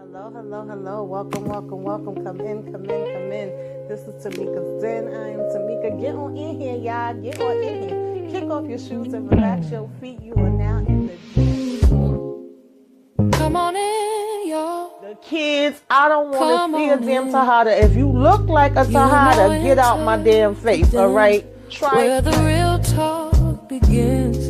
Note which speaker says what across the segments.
Speaker 1: Hello, hello, hello. Welcome, welcome, welcome. Come in, come in, come in. This is Tamika's Den. I am Tamika. Get on in here, y'all. Get on in here. Kick off your shoes and relax your feet. You are now in the den.
Speaker 2: Come on in, y'all.
Speaker 1: The kids, I don't want to see a damn Tahada. If you look like a Tahada, get out my damn face, all right? Try
Speaker 2: where the real talk begins.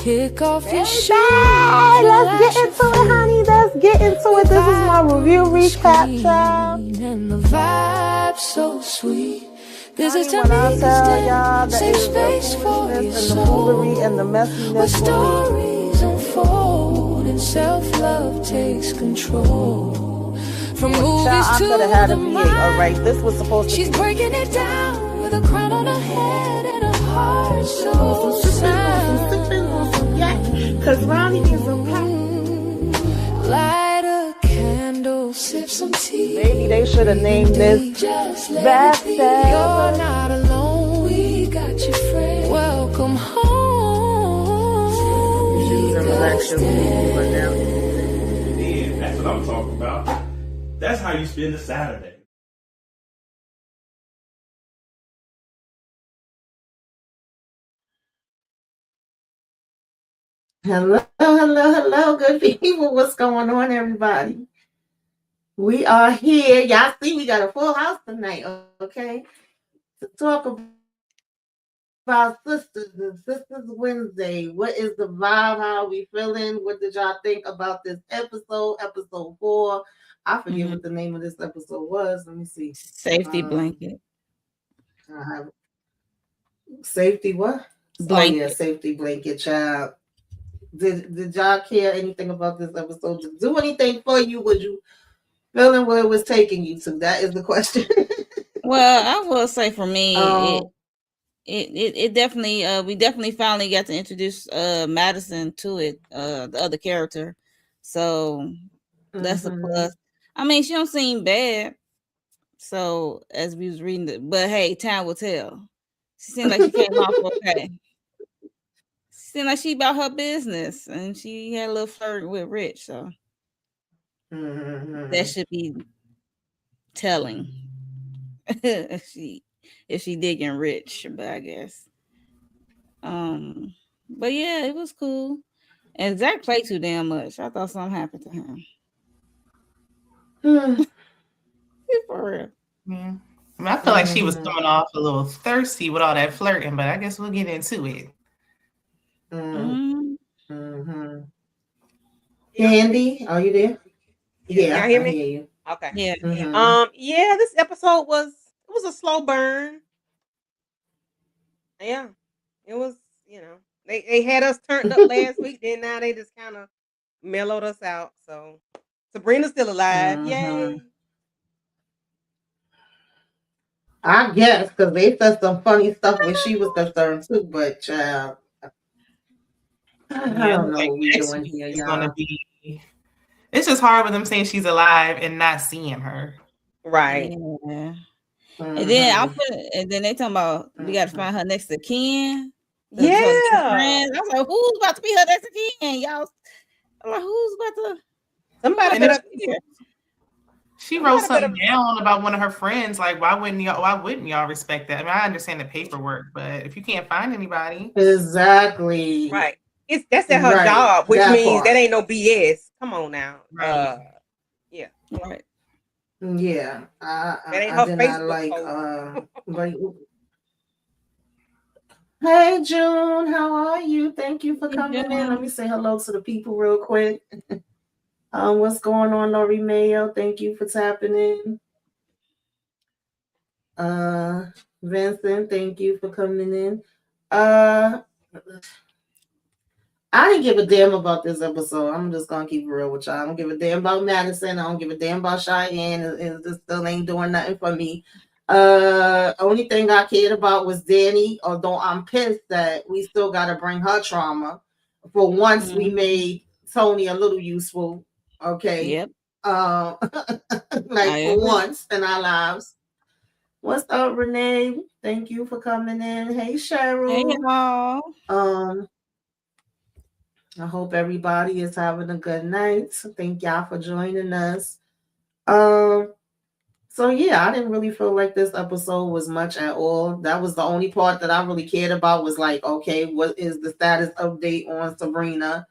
Speaker 2: Kick off your shoes.
Speaker 1: Let's get into it, honey. Let's get into it. This is my review recap, child.
Speaker 2: And the vibe so sweet. This is
Speaker 1: when I tell y'all that
Speaker 2: safe
Speaker 1: it's
Speaker 2: space for your
Speaker 1: and the
Speaker 2: soul.
Speaker 1: foolery and the messiness
Speaker 2: Where stories unfold and self-love takes control. From movies
Speaker 1: I
Speaker 2: to
Speaker 1: could have had a
Speaker 2: the
Speaker 1: V8,
Speaker 2: mind.
Speaker 1: all right? This was supposed to
Speaker 2: She's
Speaker 1: be.
Speaker 2: breaking it down with a crown on her head and a heart so sound.
Speaker 1: Because Ronnie is a
Speaker 2: Light a candle, sip some tea.
Speaker 1: Maybe they should have named this Best
Speaker 2: You're not alone, we got your friend. Welcome home.
Speaker 3: Yeah, that's what I'm talking about. That's how you spend a Saturday.
Speaker 1: Hello, hello, hello, good people. What's going on, everybody? We are here. Y'all see we got a full house tonight, okay? To talk about Sisters and Sisters Wednesday. What is the vibe? How are we feeling? What did y'all think about this episode? Episode 4. I forget what the name of this episode was. Let me see.
Speaker 4: Safety blanket.
Speaker 1: I have safety what?
Speaker 4: Blanket.
Speaker 1: Oh yeah, safety blanket, child. Did y'all care anything about this episode? Did it do anything for you? Was you feeling where it was taking you to? That is the question.
Speaker 4: Well, I will say for me, it definitely we definitely finally got to introduce Madison to it, the other character. So that's a plus. I mean, she don't seem bad. So as we was reading it, but hey, time will tell. She seemed like she came off okay. She seemed like she about her business, and she had a little flirt with Rich. So that should be telling. if she digging Rich, but I guess. But yeah, it was cool. And Zach played too damn much. I thought something happened to him. For real.
Speaker 5: Yeah. I mean, I feel like she was coming off a little thirsty with all that flirting, but I guess we'll get into it.
Speaker 1: Candy, are you there? Yeah,
Speaker 6: y'all hear me?
Speaker 1: I hear you.
Speaker 6: Okay.
Speaker 4: Yeah.
Speaker 6: Yeah, this episode was a slow burn. Yeah. It was, they had us turned up last week, then now they just kind of mellowed us out. So Sabrina's still alive. Yay.
Speaker 1: I guess because they said some funny stuff when she was concerned too, but child, I don't know what we're doing here, y'all.
Speaker 5: It's just hard with them saying she's alive and not seeing her.
Speaker 6: Right.
Speaker 4: Yeah. And then they talking about we got to find her next to Ken.
Speaker 6: Yeah.
Speaker 4: I was like, who's about to be her next to Ken, y'all? I'm like, who's about to?
Speaker 6: Somebody better.
Speaker 5: She wrote something down about one of her friends. Like, why wouldn't y'all respect that? I mean, I understand the paperwork, but if you can't find anybody,
Speaker 1: exactly
Speaker 6: right. That's at her job, which means that ain't no BS. Come on now.
Speaker 5: Right.
Speaker 6: Yeah.
Speaker 4: Right.
Speaker 1: Yeah. I
Speaker 6: ain't her
Speaker 1: did
Speaker 6: Facebook
Speaker 1: not like Hey June, how are you? Thank you for coming in. Let me say hello to the people real quick. What's going on, Lori Mayo? Thank you for tapping in. Vincent, thank you for coming in. I didn't give a damn about this episode. I'm just gonna keep it real with y'all. I don't give a damn about Madison. I don't give a damn about Cheyenne. It just still ain't doing nothing for me. Only thing I cared about was Danny, although I'm pissed that we still gotta bring her trauma. For once we made Tony a little useful. Okay.
Speaker 4: Yep.
Speaker 1: Like for once in our lives. What's up, Renee? Thank you for coming in. Hey Cheryl.
Speaker 4: Hey y'all.
Speaker 1: I hope everybody is having a good night. So thank y'all for joining us. Um, so yeah, I didn't really feel like this episode was much at all. That was the only part that I really cared about was like, okay, what is the status update on Sabrina?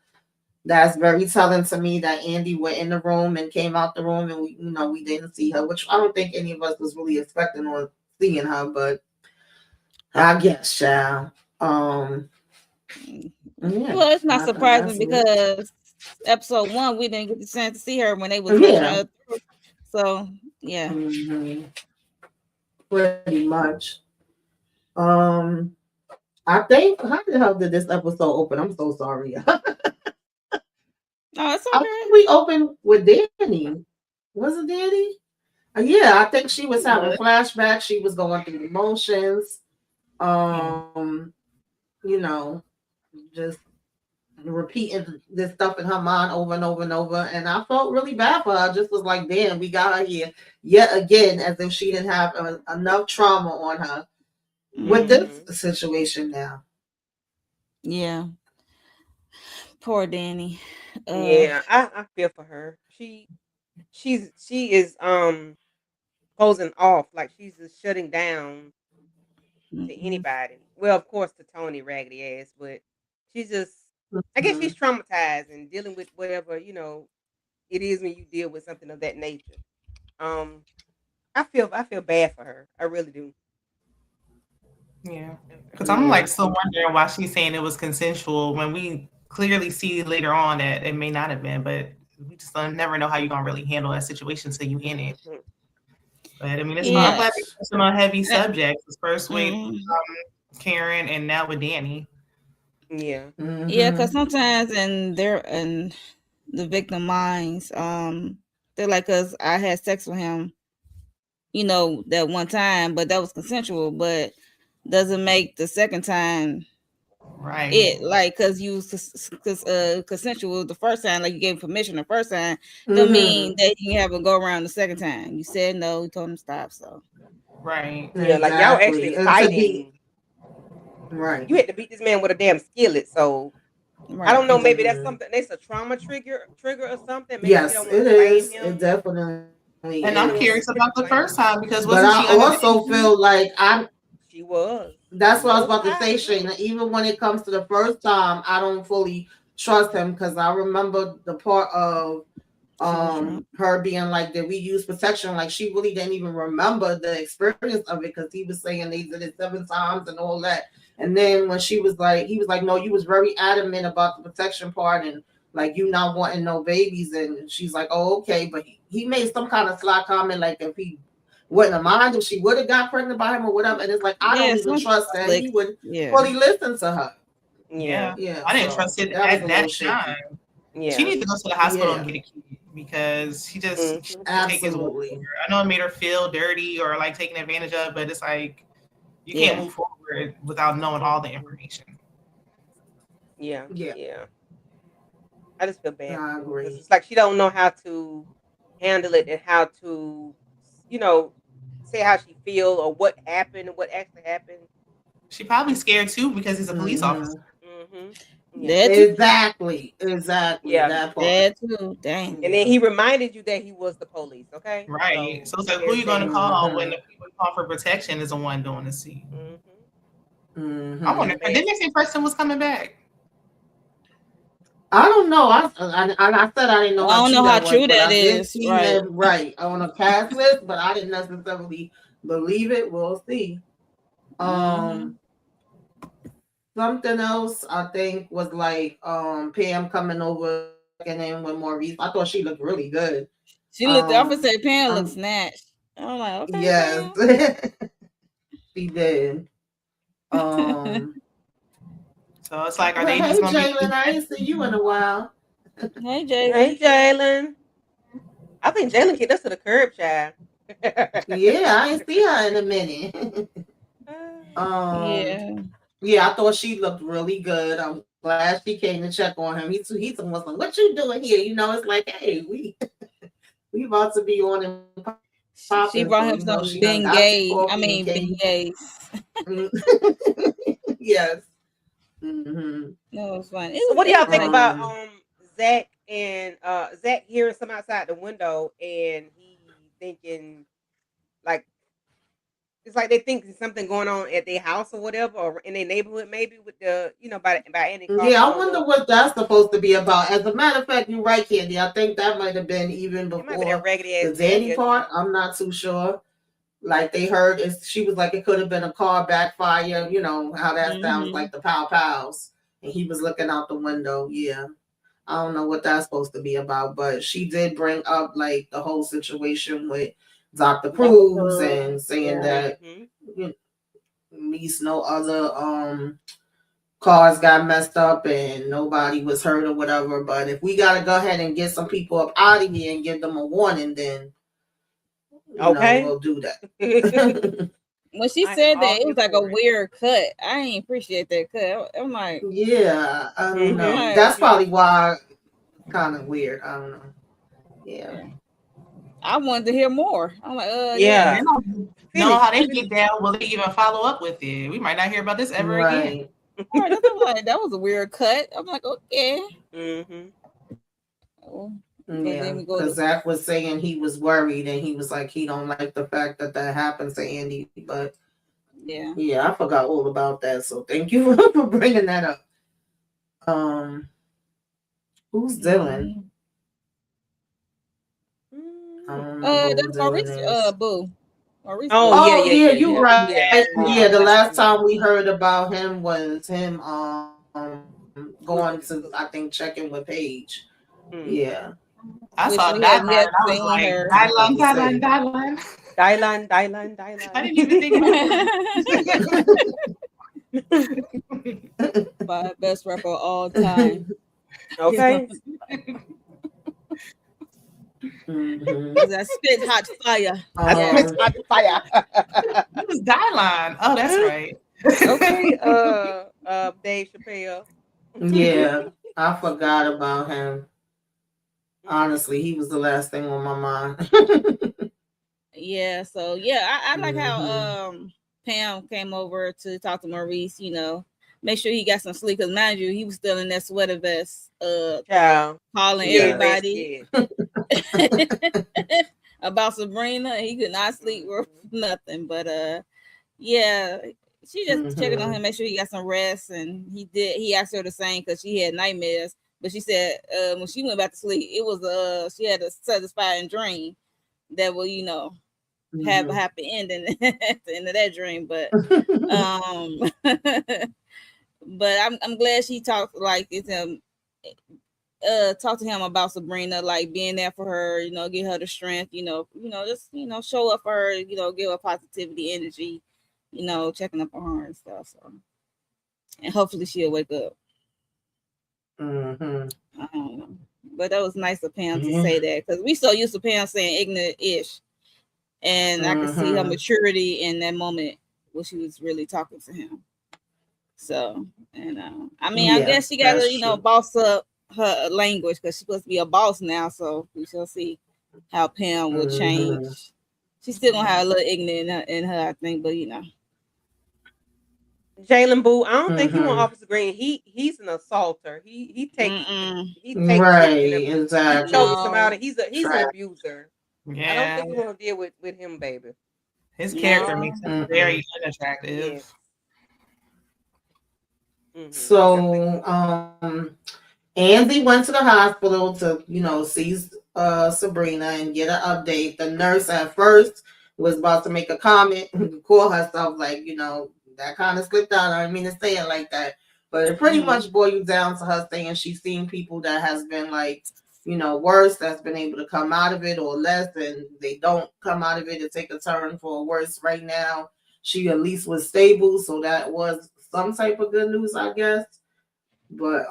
Speaker 1: That's very telling to me that Andy went in the room and came out the room and we didn't see her, which I don't think any of us was really expecting on seeing her, but I guess, child. Yeah,
Speaker 4: Well, it's not
Speaker 1: that's
Speaker 4: surprising
Speaker 1: it.
Speaker 4: because episode 1 we didn't get the chance to see her when they was rushing
Speaker 1: Yeah.
Speaker 4: her through. So yeah.
Speaker 1: Hmm. Pretty much. Um, I think how the hell did this episode open? I'm so sorry.
Speaker 4: Oh, it's
Speaker 1: I
Speaker 4: okay.
Speaker 1: think we opened with Danny. Was it Danny? Yeah, I think she was having flashbacks. She was going through emotions. Um, you know, just repeating this stuff in her mind over and over and over. And I felt really bad for her. I just was like, damn, we got her here yet again, as if she didn't have enough trauma on her with this situation now.
Speaker 4: Yeah. Poor Danny.
Speaker 6: Yeah, I feel for her. She is closing off, like she's just shutting down to anybody. Well, of course to Tony raggedy ass, but she's just I guess she's traumatized and dealing with whatever, it is when you deal with something of that nature. Um I feel bad for her. I really do.
Speaker 5: Yeah, because I'm like still wondering why she's saying it was consensual when we clearly see later on that it may not have been, but we just never know how you're gonna really handle that situation until you in it. But I mean, I'm glad we're on heavy subjects. First with Karen and now with Danny.
Speaker 6: Yeah.
Speaker 4: Yeah, because sometimes in the victim minds, they're like, "Cause I had sex with him, that one time, but that was consensual, but doesn't make the second time
Speaker 5: right
Speaker 4: it like because you consensual the first time, like you gave permission the first time, don't mean that you have a go around the second time. You said no, you told him to stop, so
Speaker 5: right,
Speaker 6: Yeah, like y'all actually fighting.
Speaker 1: Right.
Speaker 6: You had to beat this man with a damn skillet, so I don't know. Maybe that's something. That's a trauma trigger or something. Maybe she don't want to blame him.
Speaker 1: It definitely
Speaker 5: and I'm curious about the first time because
Speaker 1: but
Speaker 5: wasn't she
Speaker 1: I also feel like
Speaker 6: she was.
Speaker 1: That's what I was about to say, Shayna. Even when it comes to the first time, I don't fully trust him because I remember the part of her being like, did we use protection? Like she really didn't even remember the experience of it because he was saying they did it 7 times and all that. And then when he was like, no, you was very adamant about the protection part and like you not wanting no babies. And she's like, oh, okay. But he made some kind of sly comment like if he wouldn't have mind if she would have got pregnant by him or whatever. And it's like, I don't even trust that he would fully listen to her.
Speaker 5: Yeah. I didn't trust it at that time.
Speaker 6: Yeah.
Speaker 5: She needs to go to the hospital and get a kid because she just she take his word. I know it made her feel dirty or like taken advantage of, but it's like you can't move forward without knowing all the information.
Speaker 6: Yeah. I just feel bad. I agree. It's like she don't know how to handle it and how to, say how she feel or what happened and what actually happened.
Speaker 5: She probably scared too because he's a police officer.
Speaker 6: Yeah.
Speaker 1: Exactly.
Speaker 6: Yeah,
Speaker 1: that part.
Speaker 4: That too. Dang.
Speaker 6: And then he reminded you that he was the police. Okay.
Speaker 5: Right. So it's like, who are you going to call when the people you call for protection is the one doing the scene? I wonder. Didn't they say Preston was coming back?
Speaker 1: I don't know. I said I didn't know.
Speaker 4: I don't know how true that is.
Speaker 1: Right on a cast list, but I didn't necessarily believe it. We'll see. Something else I think was like Pam coming over and in with Maurice. I thought she looked really good.
Speaker 4: She looked. I would say Pam looked snatched. I'm like, okay.
Speaker 1: Yes, she did.
Speaker 5: So it's like, are they
Speaker 1: hey,
Speaker 5: just going to
Speaker 1: Jalen, I ain't seen you in a while.
Speaker 4: Hey, Jalen.
Speaker 6: Hey, Jalen. I think Jalen kicked us to the curb, child.
Speaker 1: Yeah, I ain't see her in a minute. Yeah, I thought she looked really good. I'm glad she came to check on him. He's almost like, what you doing here? It's like, hey, we about to be on and popping.
Speaker 4: She brought him some Bengay. I mean, Bengays.
Speaker 1: Yes. Mm-hmm.
Speaker 4: No, it was fun.
Speaker 6: So what do
Speaker 4: It
Speaker 6: y'all
Speaker 4: was
Speaker 6: think
Speaker 4: nice.
Speaker 6: about
Speaker 1: Um,
Speaker 6: Zach and Zach hearing some outside the window and he thinking like it's like they think there's something going on at their house or whatever, or in their neighborhood, maybe with the by Andy
Speaker 1: yeah,
Speaker 6: Kaufman
Speaker 1: I
Speaker 6: or
Speaker 1: wonder
Speaker 6: what.
Speaker 1: what that's supposed to be about. As a matter of fact, you're right, Candy. I think that might have been even
Speaker 6: It might be that
Speaker 1: before
Speaker 6: raggedy ass
Speaker 1: the
Speaker 6: daddy
Speaker 1: Danny
Speaker 6: or
Speaker 1: part.
Speaker 6: something.
Speaker 1: I'm not too sure. Like they heard, she was like, it could have been a car backfire. You know how that sounds,
Speaker 4: Mm-hmm.
Speaker 1: like the pow pows. And he was looking out the window. Yeah, I don't know what that's supposed to be about, but she did bring up like the whole situation with Dr.
Speaker 4: Dr.
Speaker 1: Cruz
Speaker 4: Pearl.
Speaker 1: and saying
Speaker 4: Yeah.
Speaker 1: that
Speaker 6: Mm-hmm.
Speaker 1: meets no other cars got messed up and nobody was hurt or whatever. But if we gotta go ahead and get some people up out of here and give them a warning, then
Speaker 6: Okay.
Speaker 1: we'll do that.
Speaker 4: When she
Speaker 6: I am
Speaker 4: said
Speaker 6: all
Speaker 4: that, it was
Speaker 6: here
Speaker 4: like a
Speaker 6: for it.
Speaker 4: weird cut. I ain't appreciate that cut. I'm like,
Speaker 1: Yeah, I don't
Speaker 4: I'm
Speaker 6: Mm-hmm.
Speaker 1: know.
Speaker 4: like,
Speaker 1: That's probably why kind of weird. I don't know. Yeah.
Speaker 4: yeah. I wanted to hear more. I'm like,
Speaker 5: And
Speaker 4: yeah.
Speaker 6: Yeah.
Speaker 5: they don't know
Speaker 6: Finish.
Speaker 5: how they get down. Will they even follow up with it? We might not hear about this ever again.
Speaker 1: Right.
Speaker 4: All right, that's what I'm like, that was a weird cut. I'm like, okay.
Speaker 6: Mm-hmm.
Speaker 4: Oh, but then
Speaker 1: Yeah.
Speaker 4: we go
Speaker 1: Because
Speaker 4: to
Speaker 1: Zach was saying he was worried and he was like, he don't like the fact that that happened to Andy. But
Speaker 4: yeah.
Speaker 1: yeah, I forgot all about that. So thank you for bringing that up. Um, who's Dylan?
Speaker 4: Mm-hmm.
Speaker 1: I don't know who
Speaker 4: That's
Speaker 1: Dylan
Speaker 4: Maurice
Speaker 1: is.
Speaker 4: boo. Maurice
Speaker 6: Oh
Speaker 4: boo.
Speaker 6: yeah,
Speaker 1: Oh
Speaker 6: yeah,
Speaker 1: yeah,
Speaker 6: yeah,
Speaker 1: you
Speaker 6: yeah,
Speaker 1: right.
Speaker 6: yeah,
Speaker 1: Yeah,
Speaker 6: yeah.
Speaker 1: the
Speaker 6: That's
Speaker 1: last
Speaker 6: him.
Speaker 1: time we heard about him was him going to I
Speaker 6: Looking.
Speaker 1: think checking with Paige.
Speaker 6: Mm.
Speaker 1: Yeah.
Speaker 5: I
Speaker 4: Which
Speaker 5: saw
Speaker 4: we
Speaker 5: Dylan.
Speaker 4: hadn't yet
Speaker 5: I was
Speaker 4: seen
Speaker 5: like,
Speaker 4: her.
Speaker 1: I was about
Speaker 5: Dylan,
Speaker 1: to
Speaker 5: Dylan,
Speaker 1: say.
Speaker 5: Dylan.
Speaker 6: Dylan, Dylan,
Speaker 5: I
Speaker 6: Dylan.
Speaker 5: didn't even think
Speaker 4: My best rapper of all time.
Speaker 6: Okay.
Speaker 1: Mhm.
Speaker 4: Cause I spit hot fire.
Speaker 6: I spit
Speaker 4: Yes.
Speaker 1: Um,
Speaker 6: hot fire.
Speaker 5: it was Dylan. Oh, that's right.
Speaker 6: Okay, Dave Chappelle.
Speaker 1: yeah, I forgot about him. Honestly, he was the last thing on my mind.
Speaker 4: Yeah. So yeah, I like
Speaker 1: hmm
Speaker 4: how Pam came over to talk to Maurice, make sure he got some sleep. Cause mind you, he was still in that sweater vest,
Speaker 6: Child.
Speaker 4: calling
Speaker 6: He ain't
Speaker 1: Yes.
Speaker 6: rest
Speaker 4: everybody
Speaker 6: yet.
Speaker 4: about Sabrina. He could not sleep or
Speaker 6: Mhm.
Speaker 4: nothing. But yeah, she just checking on
Speaker 1: hmm
Speaker 4: him, make sure he got some rest, and he did. He asked her the same because she had nightmares. But she said when she went back to sleep, it was she had a satisfying dream that will have a
Speaker 1: hmm
Speaker 4: happy ending at the end of that dream. But but I'm glad she talked like it's talk to him about Sabrina, like being there for her, give her the strength, just show up for her, give her positivity, energy, checking up on her and stuff. So, and hopefully she'll wake up.
Speaker 1: hmm
Speaker 4: I don't know, but that was nice of Pam to
Speaker 1: Yeah.
Speaker 4: say that because we so used to Pam saying ignorant ish, and I could see her
Speaker 1: hmm
Speaker 4: maturity in that moment when she was really talking to him. So, and I mean, I
Speaker 1: Yeah,
Speaker 4: guess she got
Speaker 1: that's
Speaker 4: to,
Speaker 1: true.
Speaker 4: boss up her language because she's supposed to be a boss now. So we shall see how Pam will
Speaker 1: hmm
Speaker 4: change. She's still gonna have a little ignorant in her, I think, but
Speaker 6: Jalen Boo, I don't think he want
Speaker 1: hmm
Speaker 6: Officer Green. He's an assaulter.
Speaker 4: mm-mm,
Speaker 6: He takes it and
Speaker 1: Right,
Speaker 6: he choking
Speaker 1: exactly.
Speaker 6: somebody.
Speaker 4: no,
Speaker 6: He's an
Speaker 1: Trap.
Speaker 6: abuser. I don't
Speaker 5: Yeah.
Speaker 6: think you want to deal with him, baby.
Speaker 5: His character
Speaker 4: no.
Speaker 5: makes him
Speaker 1: hmm
Speaker 5: very unattractive.
Speaker 6: Yes. Mm-hmm. Definitely
Speaker 1: So,
Speaker 6: do.
Speaker 1: Andy went to the hospital to, see Sabrina and get an update. The nurse at first was about to make a comment, call herself like, that kind of slipped out. I didn't mean to say it like that. But it pretty
Speaker 4: Mm-hmm.
Speaker 1: much boiled down to her saying she's seen people that has been like, worse, that's been able to come out of it or less, and they don't come out of it and take a turn for worse right now. She at least was stable, so that was some type of good news, I guess. But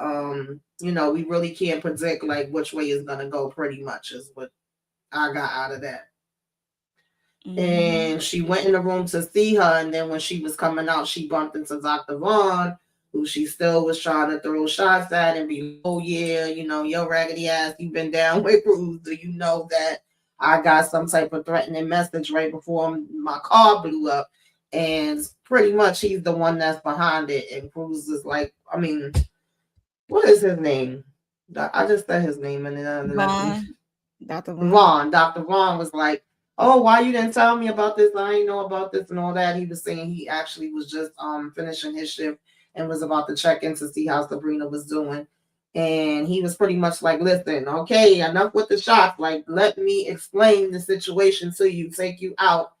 Speaker 1: we really can't predict like which way is gonna go. Pretty much is what I got out of that.
Speaker 4: Mm-hmm.
Speaker 1: And she went in the room to see her, and then when she was coming out, she bumped into Dr. Vaughn, who she still was trying to throw shots at and be, oh yeah, your raggedy ass, you've been down with Cruz. Do you know that I got some type of threatening message right before my car blew up? And pretty much he's the one that's behind it. And Cruz is like, I mean, what is his name? I just said his name and then
Speaker 4: Vaughn, Dr. Vaughn.
Speaker 1: Vaughn. Dr. Vaughn was like, "Oh, why you didn't tell me about this? I didn't know about this and all that." He was saying he actually was just finishing his shift and was about to check in to see how Sabrina was doing. And he was pretty much like, "Listen, okay, enough with the shots. Like, let me explain the situation to you, take you out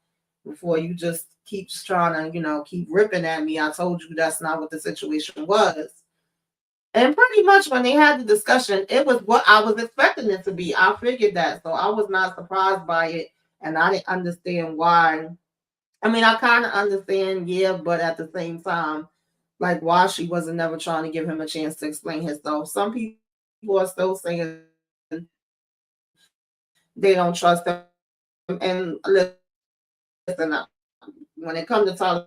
Speaker 1: before you just keeps trying to, keep ripping at me. I told you that's not what the situation was." And pretty much when they had the discussion, it was what I was expecting it to be. I figured that. So I was not surprised by it. And I didn't understand why. I mean, I kind of understand, yeah, but at the same time, like why she wasn't never trying to give him a chance to explain himself. Some people are still saying they don't trust him. And listen, when it comes to Tyler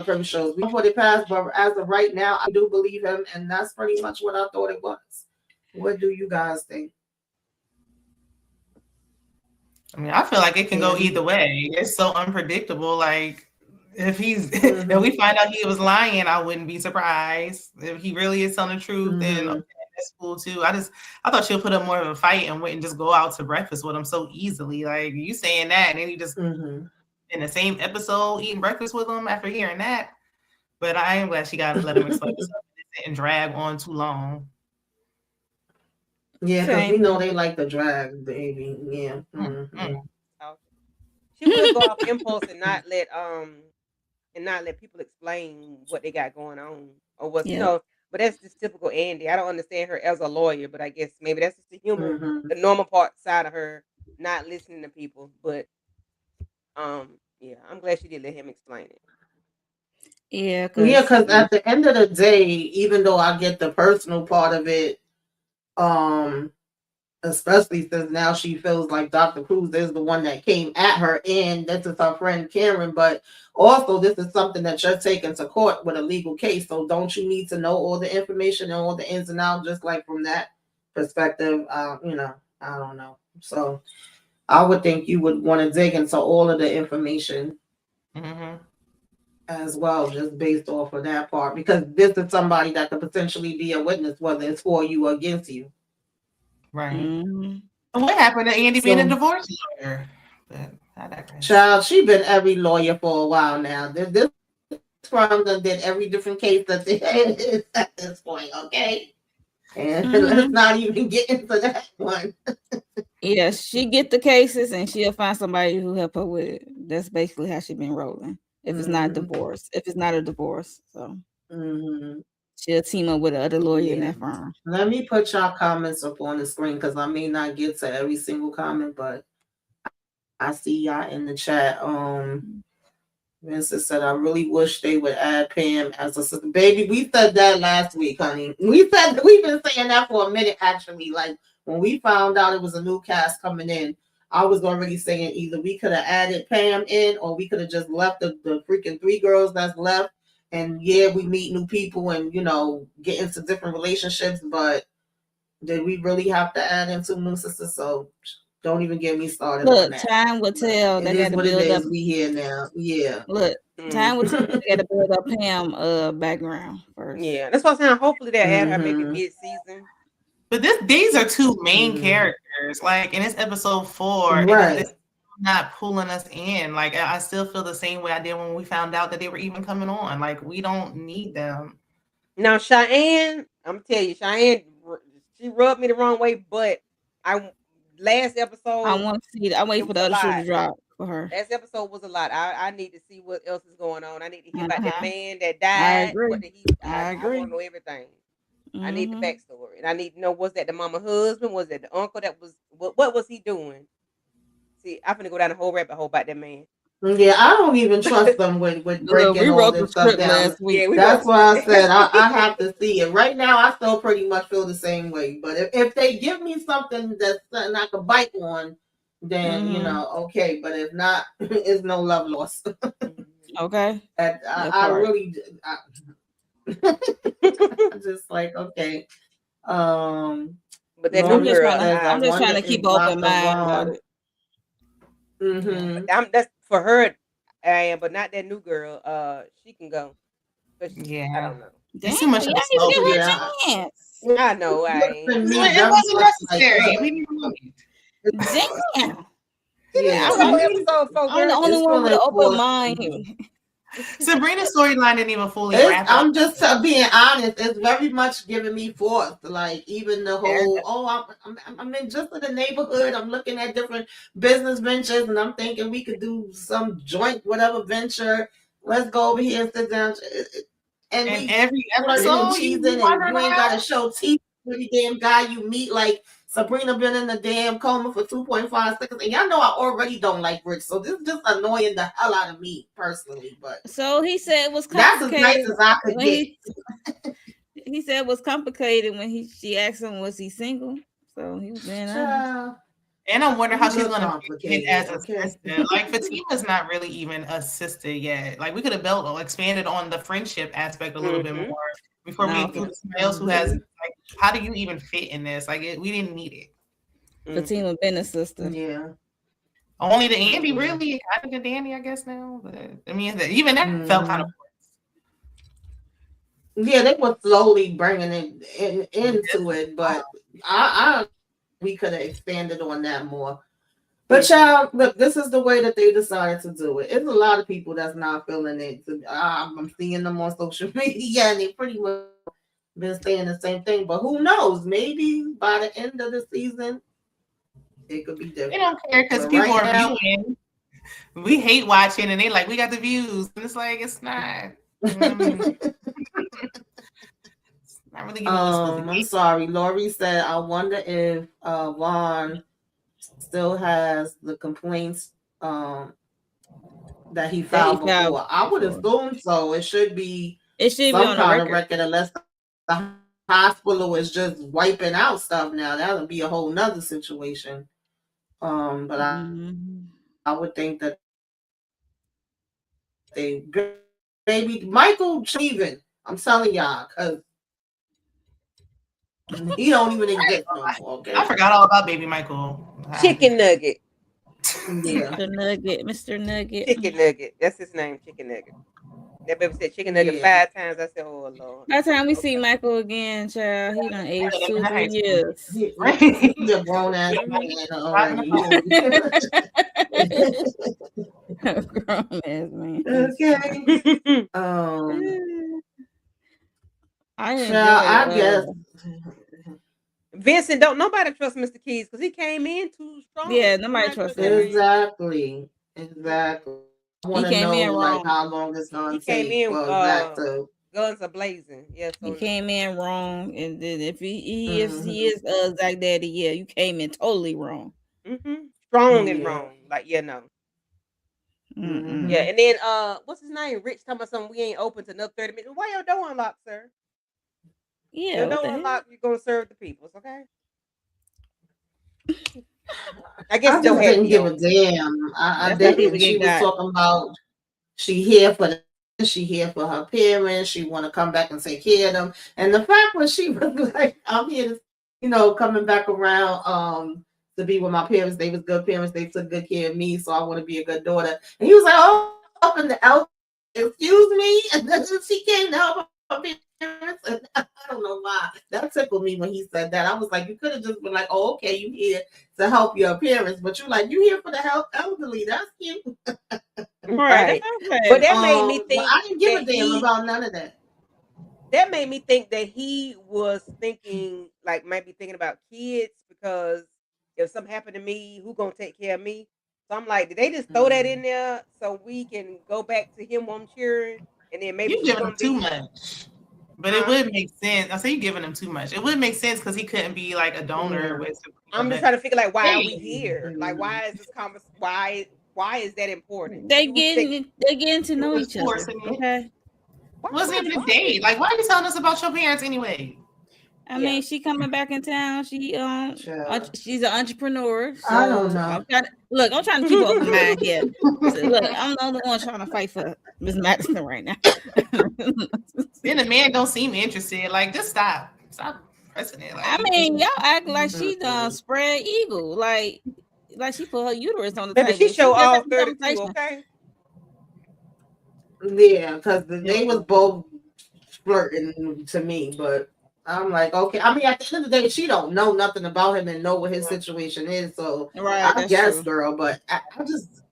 Speaker 1: Perry shows, we don't put it past, but as of right now, I do believe him. And that's pretty much what I thought it was. What do you guys think?
Speaker 5: I mean, I feel like it can go
Speaker 1: Andy?
Speaker 5: either way. It's so unpredictable. Like if if
Speaker 1: Mm-hmm.
Speaker 5: we find out he was lying, I wouldn't be surprised. If he really is telling the truth, then
Speaker 1: Mm-hmm.
Speaker 5: okay, that's cool too. I thought she'll put up more of a fight and wouldn't just go out to breakfast with him so easily. Like you saying that, and then you just
Speaker 1: Mm-hmm.
Speaker 5: in the same episode eating breakfast with him after hearing that. But I am glad she got to let him explain himself and drag on too long.
Speaker 1: Yeah, because we
Speaker 4: Same
Speaker 1: know
Speaker 4: here.
Speaker 1: they like the drag, baby. Yeah. Mm-hmm.
Speaker 6: So she will go off impulse and not let people explain what they got going on or what's
Speaker 4: Yep.
Speaker 6: But that's just typical Andy. I don't understand her as a lawyer, but I guess maybe that's just
Speaker 1: Mm-hmm.
Speaker 6: the normal part side of her not listening to people. But yeah, I'm glad she did let him explain it.
Speaker 4: Yeah,
Speaker 1: Yeah,
Speaker 4: because
Speaker 1: because at the end of the day, even though I get the personal part of it, um, especially since now she feels like Dr. Cruz is the one that came at her, and this is her friend Karen. But also, this is something that you're taking to court with a legal case. So, don't you need to know all the information and all the ins and outs, just like from that perspective? I don't know. So, I would think you would want to dig into all of the information
Speaker 5: Mm-hmm.
Speaker 1: as well, just based off of that part, because this is somebody that could potentially be a witness, whether it's for you or against you.
Speaker 5: Right.
Speaker 4: mm-hmm.
Speaker 5: What happened to Andy being a
Speaker 1: So,
Speaker 5: divorce lawyer? But I digress.
Speaker 1: child, she been every lawyer for a while now. This firm done did every different case that there is at this point, okay? And let's
Speaker 4: Mm-hmm.
Speaker 1: not even get into that one.
Speaker 4: Yeah, she get the cases and she'll find somebody who help her with it. That's basically how she been rolling. If it's not
Speaker 1: Mm-hmm.
Speaker 4: divorce, if it's not a divorce, so
Speaker 1: Mm-hmm.
Speaker 4: she'll team up with the other lawyer in
Speaker 1: Yeah.
Speaker 4: that firm.
Speaker 1: Let me put y'all comments up on the screen because I may not get to every single comment, but I see y'all in the chat. Vincent said, I really wish they would add Pam as a sister. Baby, we said that last week, honey. We've been saying that for a minute, actually. Like when we found out it was a new cast coming in, I was already saying either we could have added Pam in or we could have just left the freaking three girls that's left. And yeah, we meet new people and, get into different relationships. But did we really have to add in two new sisters? So don't even get me started on
Speaker 4: Look,
Speaker 1: that.
Speaker 4: time will
Speaker 1: But
Speaker 4: tell.
Speaker 1: it
Speaker 4: They got
Speaker 1: is
Speaker 4: to
Speaker 1: what it
Speaker 4: build up.
Speaker 1: is. We here now. Yeah.
Speaker 4: Look, time will tell.
Speaker 6: Mm-hmm.
Speaker 4: They got to build up Pam background first.
Speaker 6: Yeah, that's what I'm saying. Hopefully they'll add her maybe
Speaker 1: Mm-hmm.
Speaker 6: mid-season.
Speaker 5: But these are two main
Speaker 1: Mm-hmm.
Speaker 5: characters. Like, and it's episode 4, and
Speaker 1: Right.
Speaker 5: it's not pulling us in. Like, I still feel the same way I did when we found out that they were even coming on. Like, we don't need them.
Speaker 6: Now Cheyenne, I'm tell you, she rubbed me the wrong way, but last
Speaker 4: I
Speaker 6: episode
Speaker 4: want to see. I
Speaker 6: it
Speaker 4: wait for
Speaker 6: was
Speaker 4: the
Speaker 6: a
Speaker 4: other shoe
Speaker 6: lot.
Speaker 4: to drop for her.
Speaker 6: Last episode was a lot. I need to see what else is going on. I need to hear about that
Speaker 4: Uh-huh.
Speaker 6: man that
Speaker 4: I
Speaker 6: died.
Speaker 4: agree.
Speaker 6: What did he?
Speaker 4: I
Speaker 6: I want
Speaker 4: agree.
Speaker 6: to know everything. I need the
Speaker 4: Mm-hmm.
Speaker 6: backstory, and I need to know was that the mama husband? Was that the uncle? That was what was he doing? See, I'm gonna go down the whole rabbit hole about that man.
Speaker 1: Yeah, I don't even trust them with
Speaker 4: Look,
Speaker 1: breaking
Speaker 4: we
Speaker 1: all
Speaker 4: wrote the
Speaker 1: this stuff
Speaker 4: script
Speaker 1: down.
Speaker 4: last week.
Speaker 6: Yeah, we wrote
Speaker 1: That's
Speaker 6: the
Speaker 1: why I
Speaker 6: script
Speaker 1: said
Speaker 6: last week.
Speaker 1: I have to see it. Right now, I still pretty much feel the same way. But if they give me something that's something I can bite on, then
Speaker 4: Mm-hmm.
Speaker 1: okay. But if not, it's no love lost.
Speaker 4: Okay.
Speaker 1: And
Speaker 4: That
Speaker 1: I
Speaker 4: part.
Speaker 1: really, I'm just like okay.
Speaker 6: But that new
Speaker 4: I'm just
Speaker 1: Longita
Speaker 4: trying
Speaker 6: girl,
Speaker 4: to.
Speaker 1: says, I
Speaker 4: I'm just trying
Speaker 1: wonder
Speaker 4: to keep
Speaker 1: if
Speaker 4: an open
Speaker 1: Dr.
Speaker 4: mind about
Speaker 1: Vaughn.
Speaker 4: it.
Speaker 6: yeah,
Speaker 1: Mm-hmm.
Speaker 6: but that's for her. I am, but not that new girl. She can go. 'Cause I
Speaker 5: Yeah.
Speaker 6: don't know.
Speaker 4: Damn,
Speaker 5: It's too much of
Speaker 4: yeah,
Speaker 5: a slow
Speaker 4: give her a
Speaker 1: Yeah.
Speaker 4: chance.
Speaker 6: I know.
Speaker 1: Looking me
Speaker 5: It
Speaker 1: very
Speaker 5: wasn't
Speaker 1: much like
Speaker 5: necessary.
Speaker 1: her.
Speaker 5: We didn't need it.
Speaker 4: Damn.
Speaker 1: Yeah,
Speaker 6: Two whole episodes for
Speaker 4: I'm the
Speaker 6: girl.
Speaker 4: only
Speaker 1: it's
Speaker 4: one with an
Speaker 1: feeling
Speaker 4: open
Speaker 1: forced.
Speaker 4: mind.
Speaker 5: Sabrina's storyline didn't even fully wrap up.
Speaker 1: I'm just being honest. It's very much giving me forth. Like even the whole, I'm in just in the neighborhood. I'm looking at different business ventures, and I'm thinking we could do some joint whatever venture. Let's go over here and sit down. And
Speaker 5: And
Speaker 1: we
Speaker 5: every
Speaker 1: flirting and
Speaker 5: episode, you
Speaker 1: cheesing, and
Speaker 5: wonder
Speaker 1: you ain't got to show teeth to every damn guy you meet. Like Sabrina been in the damn coma for 2.5 seconds, and y'all know I already don't like Rich, so this is just annoying the hell out of me personally. But
Speaker 4: So he said it was
Speaker 1: that's as nice
Speaker 4: complicated
Speaker 1: as I could
Speaker 4: when
Speaker 1: get.
Speaker 4: he said it was complicated when she asked him was he single. So he was being honest.
Speaker 1: Child,
Speaker 5: And I wonder how she's
Speaker 1: look
Speaker 5: gonna fit
Speaker 1: complicated,
Speaker 5: as a
Speaker 1: okay?
Speaker 5: sister. Like Fatima's not really even a sister yet. Like we could have built or expanded on the friendship aspect a little bit more before we include somebody else who has like, how do you even fit in this? Like we didn't need it.
Speaker 4: Fatima been a sister.
Speaker 1: Yeah.
Speaker 5: Only the Andy really kind of the Danny, I guess now. But I mean, even that felt kind of.
Speaker 1: Yeah, they were slowly bringing it into it, but I we could have expanded on that more. But child, look, this is the way that they decided to do it. It's a lot of people that's not feeling it. I'm seeing them on social media, and they pretty much been saying the same thing. But who knows? Maybe by the end of the season, it could be different.
Speaker 5: They don't care because people are viewing. We hate watching, and they like we got the views, and it's like it's not. Not really
Speaker 1: I'm sorry. Lori said, I wonder if Vaughn still has the complaints that he filed before. I would assume so. It should be some kind of record unless the hospital is just wiping out stuff now. That would be a whole nother situation. But I would think that they maybe Michael even. I'm telling y'all, because he don't even exist no more. Okay,
Speaker 5: I forgot all about Baby Michael.
Speaker 6: Chicken Nugget.
Speaker 1: Yeah,
Speaker 4: Mr. Nugget.
Speaker 6: Chicken Nugget. That's his name, Chicken Nugget. That baby said Chicken Nugget 5 times. I said, oh Lord.
Speaker 4: By the time we see Michael again, child, he done aged 2 or 3 years.
Speaker 1: He's a grown ass man already.
Speaker 4: Grown ass man.
Speaker 1: Okay. I guess.
Speaker 6: Vincent, don't nobody trust Mr. Keys because he came in too strong.
Speaker 4: Yeah, nobody trusts him.
Speaker 1: Exactly. I want to know like how long it's gonna take.
Speaker 6: Came in
Speaker 1: back to
Speaker 6: guns are blazing. Yes,
Speaker 4: he came in wrong, and then if he is Zach Daddy, yeah, you came in totally wrong.
Speaker 6: Strong and wrong, like no.
Speaker 4: Yeah,
Speaker 6: and then what's his name? Rich talking about something. We ain't open to another 30 minutes. Why your door unlocked, sir?
Speaker 4: Yeah,
Speaker 6: your door unlocked. You're gonna serve the people, okay? I guess
Speaker 1: I just didn't give a damn. I didn't. She was talking about she here for her parents. She want to come back and take care of them. And the fact was she was like, I'm here to, coming back around to be with my parents. They was good parents. They took good care of me, so I want to be a good daughter. And he was like, oh, up in the elf, excuse me. And then she came to help her parents. And I don't know why. That tickled me when he said that. I was like, you could have just been like, oh, okay, you here to help your parents, but you're like, you here for the elderly. That's cute.
Speaker 6: Right. But that made me think
Speaker 1: I didn't give a damn about none of that.
Speaker 6: That made me think that he was thinking, like, might be thinking about kids, because if something happened to me, who gonna take care of me? So I'm like, did they just throw that in there so we can go back to him on cheering, and then maybe
Speaker 5: you giving him too much? But it would make sense. I say you giving him too much. It would make sense because he couldn't be like a donor with.
Speaker 6: I'm just trying to figure, like, why are we here? Like, why is this conversation? Why is that important?
Speaker 4: They getting to know each other. Okay.
Speaker 5: It wasn't even a date. Like, why are you telling us about your parents anyway?
Speaker 4: I mean, she coming back in town. She's an entrepreneur. So
Speaker 1: I don't know.
Speaker 4: I'm trying to keep an open mind here. So, look, I'm the only one trying to fight for Miss Madison right now.
Speaker 5: Then the man don't seem interested. Like, just stop pressing it. Like,
Speaker 4: I mean, y'all act like she done spread eagle. Like she put her uterus on the table.
Speaker 6: She show all 32, okay?
Speaker 1: Yeah, because they was both flirting to me, but I'm like, okay. I mean, at the end of the day, she don't know nothing about him and know what his situation is. So
Speaker 4: Right,
Speaker 1: I
Speaker 4: that's
Speaker 1: guess,
Speaker 4: true.
Speaker 1: girl, but I just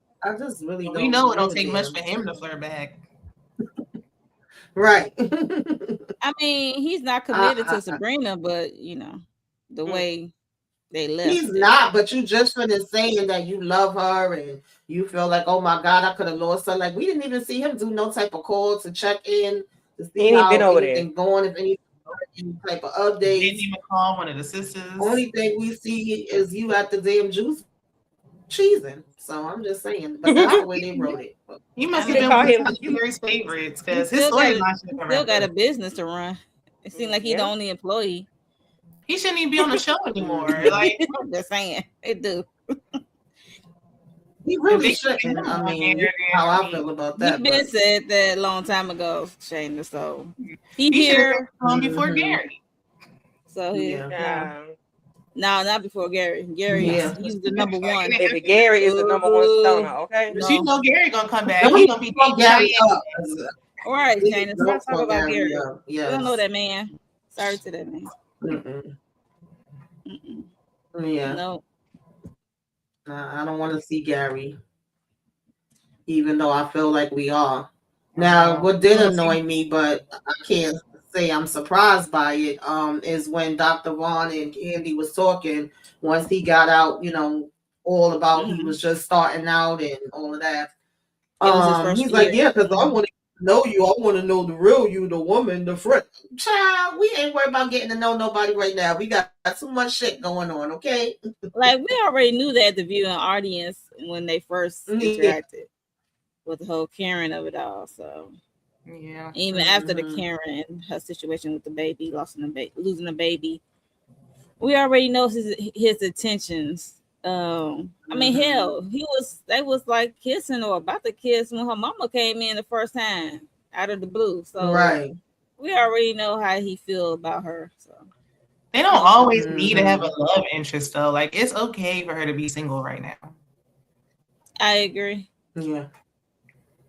Speaker 1: really
Speaker 5: We
Speaker 1: don't
Speaker 5: know it
Speaker 1: give
Speaker 5: don't
Speaker 1: a
Speaker 5: take much
Speaker 1: damn.
Speaker 5: for him to flirt back.
Speaker 1: Right.
Speaker 4: I mean, he's not committed to Sabrina, but you know, the way they left.
Speaker 1: He's not, but you just finished saying that you love her and you feel like, oh my God, I could have lost her. Like we didn't even see him do no type of call to check in to see
Speaker 6: He ain't been
Speaker 1: how
Speaker 6: over there.
Speaker 1: anything going, if any type of
Speaker 5: Didn't
Speaker 1: updates.
Speaker 5: even call one of the sisters.
Speaker 1: Only thing we see is you at the damn juice cheesing. So I'm just saying, but that's the way they wrote it.
Speaker 5: He must
Speaker 6: They
Speaker 5: have been
Speaker 6: call
Speaker 5: one
Speaker 6: him.
Speaker 5: of Gary's favorites
Speaker 4: He
Speaker 5: because his
Speaker 4: still got
Speaker 5: storyline should
Speaker 4: he
Speaker 5: have
Speaker 4: still
Speaker 5: been
Speaker 4: got a business to run. It seems like he's the
Speaker 6: Yeah.
Speaker 4: only employee.
Speaker 5: He shouldn't even be on the show anymore. Like
Speaker 4: I'm just saying, it do.
Speaker 1: He
Speaker 5: if
Speaker 1: really
Speaker 5: they keep him
Speaker 1: shouldn't. I
Speaker 5: on
Speaker 1: mean,
Speaker 5: there,
Speaker 1: how
Speaker 5: then,
Speaker 1: I feel about
Speaker 4: He
Speaker 1: that.
Speaker 4: been
Speaker 1: But
Speaker 4: said that a long time ago, Shayna. So he
Speaker 5: he should have
Speaker 4: here.
Speaker 5: been on before Gary.
Speaker 4: So he
Speaker 1: yeah,
Speaker 4: no, not before Gary. Gary,
Speaker 1: yeah.
Speaker 4: he's the number one.
Speaker 6: Baby Gary is the number one stoner. Okay.
Speaker 5: But you know Gary gonna come back.
Speaker 1: Don't
Speaker 5: He gonna be
Speaker 1: fuck
Speaker 5: dating
Speaker 1: Gary
Speaker 5: Cheyenne.
Speaker 1: up.
Speaker 4: All right,
Speaker 1: Please
Speaker 4: Shayna.
Speaker 1: don't
Speaker 4: Stop talking
Speaker 1: fuck
Speaker 4: about
Speaker 1: Gary
Speaker 4: Gary.
Speaker 1: up.
Speaker 4: We don't know
Speaker 1: Yes.
Speaker 4: that man. Sorry to that man.
Speaker 1: Mm-mm.
Speaker 4: Mm-mm.
Speaker 1: Yeah.
Speaker 4: No.
Speaker 1: Nah, I don't want to see Gary, even though I feel like we are. Now, what did annoy me, but I can't say I'm surprised by it, is when Dr. Vaughn and Candy was talking once he got out, all about he was just starting out and all of that.
Speaker 4: It was his first
Speaker 1: He's
Speaker 4: year.
Speaker 1: like, yeah, because I want to know you. I want to know the real you, the woman, the friend. Child, we ain't worried about getting to know nobody right now. We got too much shit going on, okay?
Speaker 4: Like we already knew that the viewing audience when they first interacted with the whole Karen of it all. So
Speaker 5: yeah,
Speaker 4: even after the Karen and her situation with the baby, losing the baby, we already know his intentions. I mean, hell, they was like kissing or about to kiss when her mama came in the first time out of the blue. So we already know how he feel about her. So
Speaker 5: they don't always need to have a love interest though. Like it's okay for her to be single right now.
Speaker 4: I agree.
Speaker 1: Yeah.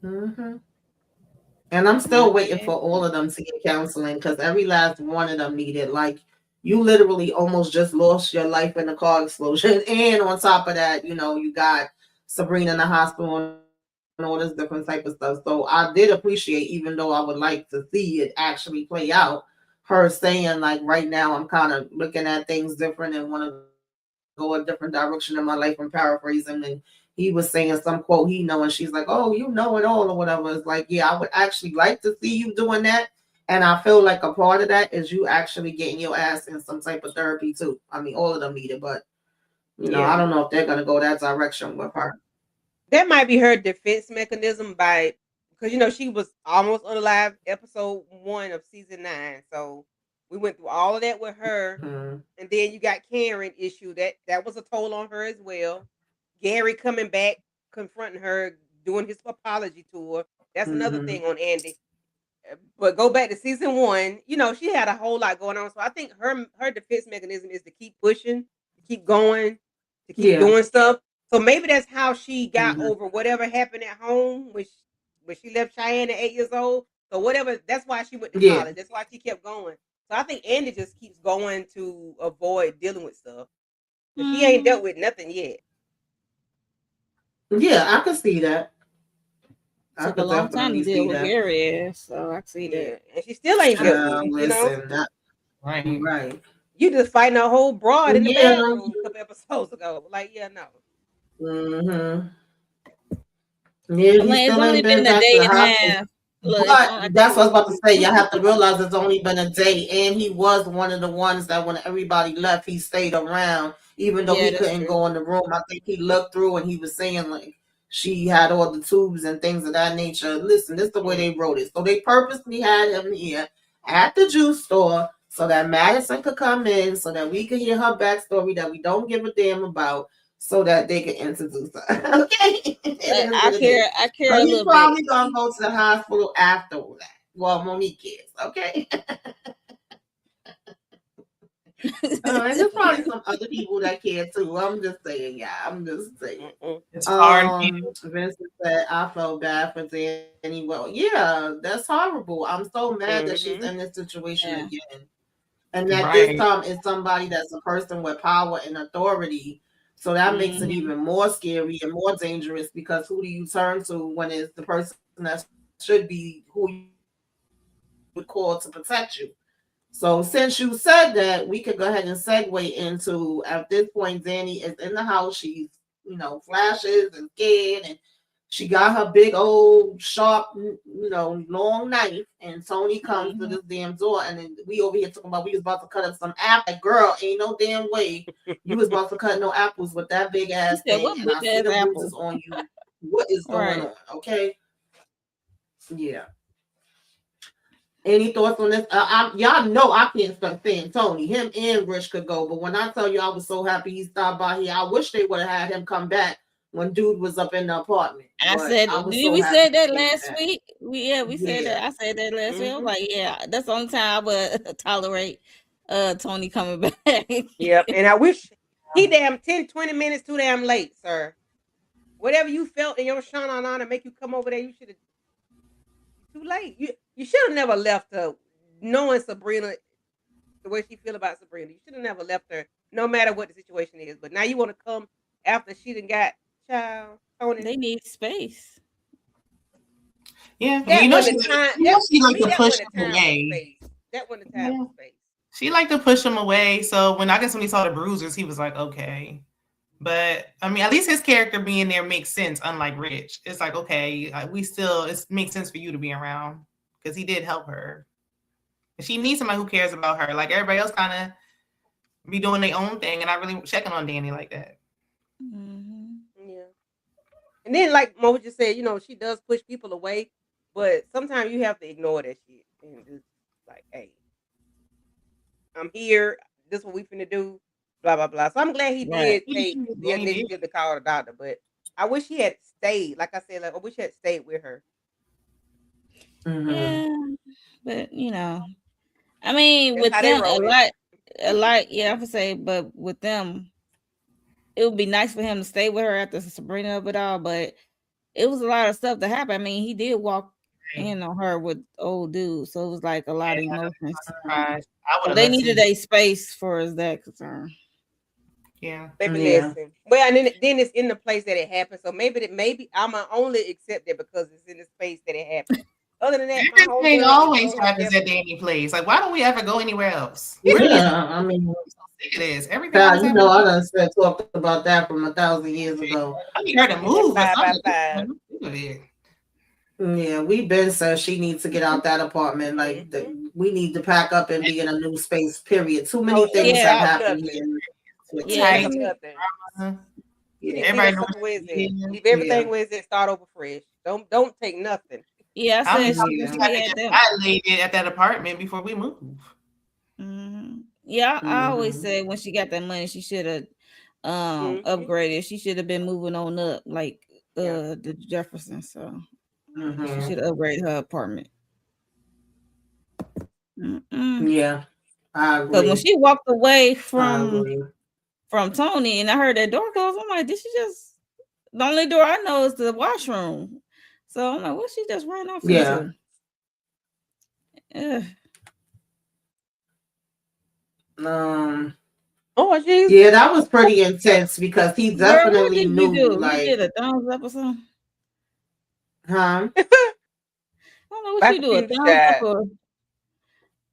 Speaker 1: And I'm still waiting for all of them to get counseling because every last one of them needed. Like, you literally almost just lost your life in a car explosion. And on top of that, you got Sabrina in the hospital and all this different type of stuff. So I did appreciate, even though I would like to see it actually play out, her saying, like, right now I'm kind of looking at things different and want to go a different direction in my life. I'm paraphrasing, and he was saying some quote he know, and she's like, oh, you know it all or whatever. It's like, yeah, I would actually like to see you doing that. And I feel like a part of that is you actually getting your ass in some type of therapy too. I mean, all of them need it, but I don't know if they're gonna go that direction with her.
Speaker 6: That might be her defense mechanism because she was almost unalive episode 1 of season 9. So we went through all of that with her, and then you got Karen issue that was a toll on her as well. Gary coming back, confronting her, doing his apology tour. That's another thing on Andy. But go back to season 1, she had a whole lot going on. So I think her defense mechanism is to keep pushing, to keep going, to keep doing stuff. So maybe that's how she got over whatever happened at home when she left Cheyenne at 8 years old. So whatever, that's why she went to college. That's why she kept going. So I think Andy just keeps going to avoid dealing with stuff. She ain't dealt with nothing yet.
Speaker 1: Yeah, I could see that.
Speaker 4: Took a long time to deal with Gary, so I see that.
Speaker 6: And she still ain't dealt with it,
Speaker 5: Right.
Speaker 6: You just fighting a whole broad in the bathroom a couple episodes ago. Like, yeah, no.
Speaker 1: Yeah,
Speaker 4: I mean, it's only been a day and a half.
Speaker 1: Look, but that's what I was about to say. Y'all have to realize it's only been a day, and he was one of the ones that when everybody left, he stayed around, even though he couldn't go in the room. I think he looked through and he was saying like she had all the tubes and things of that nature. Listen, this is the way they wrote it. So they purposely had him here at the juice store so that Madison could come in, so that we could hear her backstory that we don't give a damn about, so that they can introduce her. Okay.
Speaker 4: I care
Speaker 1: so
Speaker 4: a little bit.
Speaker 1: He's probably gonna go to the hospital after that. Well, Monique is, okay. And there's probably some other people that care too. I'm just saying, yeah. I'm just saying.
Speaker 5: It's hard.
Speaker 1: Vincent said, I felt bad for Danny. Well, yeah, that's horrible. I'm so mad that she's in this situation
Speaker 4: Yeah.
Speaker 1: again. And that this
Speaker 5: Right.
Speaker 1: time is somebody that's a person with power and authority. So that makes it even more scary and more dangerous because who do you turn to when it's the person that should be who you would call to protect you? So since you said that, we could go ahead and segue into at this point, Danny is in the house. She's, flashes and scared, and she got her big old sharp, long knife. And Tony comes to this damn door, and then we over here talking about we was about to cut up some apples. Like, girl, ain't no damn way you was about to cut no apples with that big ass
Speaker 4: Said,
Speaker 1: thing.
Speaker 4: what
Speaker 1: And
Speaker 4: big
Speaker 1: I see
Speaker 4: ass
Speaker 1: the
Speaker 4: apple?
Speaker 1: bruises on you. What is going
Speaker 4: Right.
Speaker 1: on? Okay. Yeah. Any thoughts on this? Y'all know I can't stop saying Tony. Him and Rich could go, but when I tell you I was so happy he stopped by here, I wish they would have had him come back when dude was up in the apartment.
Speaker 4: I
Speaker 1: But
Speaker 4: said,
Speaker 1: I was
Speaker 4: did
Speaker 1: so
Speaker 4: we
Speaker 1: happy
Speaker 4: said that
Speaker 1: he came
Speaker 4: last
Speaker 1: back.
Speaker 4: week? We said that.
Speaker 1: Yeah.
Speaker 4: I said that last week. I was like, yeah, that's the only time I would tolerate Tony coming back.
Speaker 6: Yep. And I wish he damn 10, 20 minutes too damn late, sir. Whatever you felt in your shana on to make you come over there, you should have too late. You should have never left her knowing Sabrina the way she feel about Sabrina. You should have never left her, no matter what the situation is. But now you want to come after she done got child Tony.
Speaker 4: They need space.
Speaker 5: Yeah.
Speaker 6: That
Speaker 5: she,
Speaker 6: wasn't the time.
Speaker 5: she like to
Speaker 6: That
Speaker 5: push
Speaker 6: wasn't the
Speaker 5: him
Speaker 6: time or
Speaker 5: away.
Speaker 6: space. That wasn't the time or space.
Speaker 5: She liked to push him away. So when he saw the bruises, he was like, okay. But I mean, at least his character being there makes sense, unlike Rich. It's like, okay, it makes sense for you to be around because he did help her. And she needs somebody who cares about her. Like everybody else kind of be doing their own thing and not really checking on Danny like that.
Speaker 6: Yeah. And then like Mo just said, she does push people away, but sometimes you have to ignore that shit and just like, hey, I'm here. This is what we finna do. Blah blah blah. So I'm glad he did take the initiative to call the doctor, but I wish he had stayed. Like I said, I wish he had stayed with her.
Speaker 4: Yeah, but I mean, with them a lot. Yeah, I would say, but with them, it would be nice for him to stay with her after Sabrina of it all. But it was a lot of stuff that happened. I mean, he did walk in on her with old dude, so it was like a lot of emotions. So they needed a space for as that concern.
Speaker 5: Yeah.
Speaker 6: Baby, listen. Well, and then it's in the place that it happened. So maybe I'm only accept it because it's in the space that it happened. Other than that,
Speaker 5: everything always happens at any place. Like, why don't we ever go anywhere else?
Speaker 1: Yeah, I mean,
Speaker 5: it is everything.
Speaker 1: God, I done talked about that from 1,000 years ago.
Speaker 5: I need her to move.
Speaker 1: Yeah, we've been said she needs to get out that apartment. Like we need to pack up and be in a new space. Period. Too many things have happened here.
Speaker 6: Everybody knows leave everything where it's start over fresh. Don't take nothing.
Speaker 4: Yeah,
Speaker 5: I laid it at that apartment before we move.
Speaker 4: Yeah, I always said when she got that money, she should have upgraded. She should have been moving on up like the Jefferson. So she should have upgraded her apartment.
Speaker 1: Yeah, I agree.
Speaker 4: Because when she walked away from Tony and I heard that door close, I'm like, did she just? The only door I know is the washroom. So I'm like, what she just ran off into?
Speaker 1: Yeah, that was pretty intense because he definitely knew. Like,
Speaker 4: he did a thumbs up or something.
Speaker 1: Huh?
Speaker 4: I don't know what you do. A thumbs up or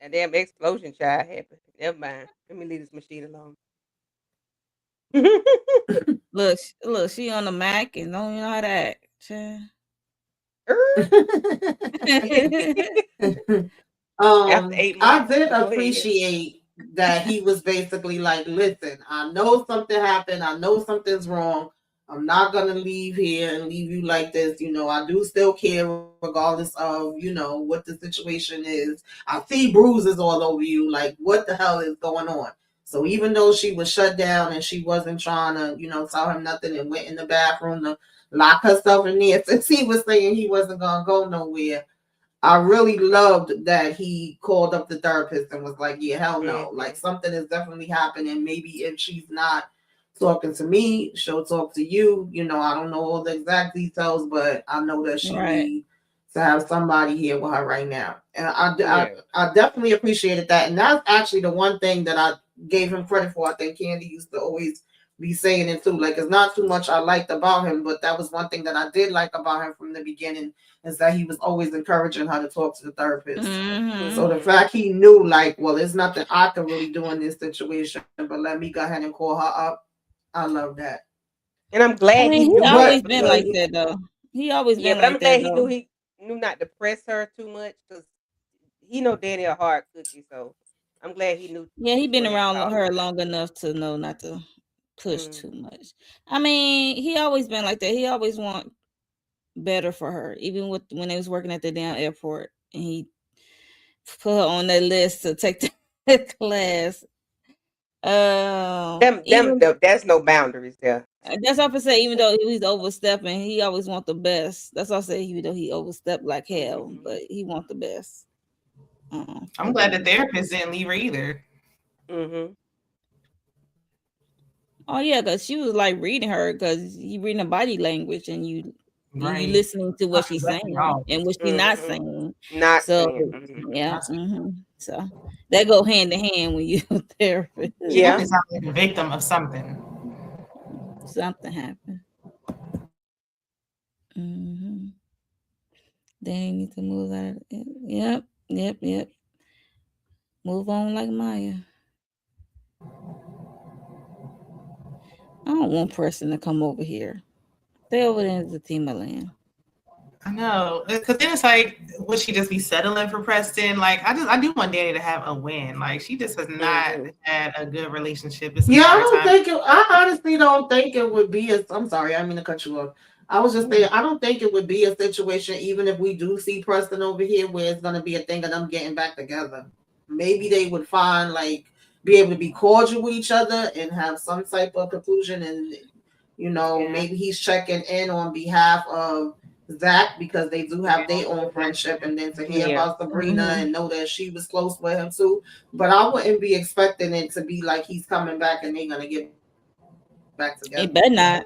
Speaker 6: a damn explosion child happened. Never mind. Let me leave this machine alone.
Speaker 4: Look, she on the Mac and don't even know how to act.
Speaker 1: I did appreciate that he was basically like, listen, I know something happened. I know something's wrong. I'm not going to leave here and leave you like this. I do still care regardless of, what the situation is. I see bruises all over you. Like, what the hell is going on? So even though she was shut down and she wasn't trying to, tell him nothing and went in the bathroom to lock herself in there since he was saying he wasn't going to go nowhere, I really loved that he called up the therapist and was like, yeah, hell no. Like something is definitely happening. Maybe if she's not talking to me, she'll talk to you. You know, I don't know all the exact details, but I know that she needs to have somebody here with her right now. And I definitely appreciated that. And that's actually the one thing that I gave him credit for. I think Candy used to always be saying it too. Like, it's not too much I liked about him, but that was one thing that I did like about him from the beginning, is that he was always encouraging her to talk to the therapist. So the fact he knew, like, well, there's nothing I can really do in this situation, but let me go ahead and call her up. I love that.
Speaker 6: And I'm glad he knew.
Speaker 4: He always been like that though. He always been
Speaker 6: but I'm
Speaker 4: like
Speaker 6: glad
Speaker 4: that.
Speaker 6: he knew not to press her too much, because he know Danny a hard cookie. So I'm glad he knew.
Speaker 4: Yeah, he been around her long enough to know not to push too much. I mean, he always been like that. He always want better for her, even when they was working at the damn airport, and he put her on that list to take the class.
Speaker 6: That's no boundaries there.
Speaker 4: That's all I say. Even though he's overstepping, he always want the best. That's all I say. Even though he overstepped like hell, but he want the best.
Speaker 5: I'm glad the therapist didn't leave her either.
Speaker 4: Oh yeah, because she was like reading her, because you reading her body language and you listening to what she's saying and what she's not saying. Yeah. So that go hand in hand when you a therapist.
Speaker 5: She definitely sounds like a victim of something.
Speaker 4: Something happened. They need to move out of it. Yep. Move on like Maya. I don't want Preston to come over here. Stay over there in the team of land.
Speaker 5: I know, because then it's like, would she just be settling for Preston? Like, I do want Danny to have a win. Like, she just has not had a good relationship.
Speaker 1: I honestly don't think it would be I'm sorry, I didn't mean to cut you off. I was just saying, I don't think it would be a situation, even if we do see Preston over here, where it's going to be a thing of them getting back together. Maybe they would find, like, be able to be cordial with each other and have some type of conclusion. And, you know, maybe he's checking in on behalf of Zach, because they do have their own friendship, and then to hear about Sabrina and know that she was close with him too. But I wouldn't be expecting it to be like he's coming back and they're going to get back together.
Speaker 4: He better not.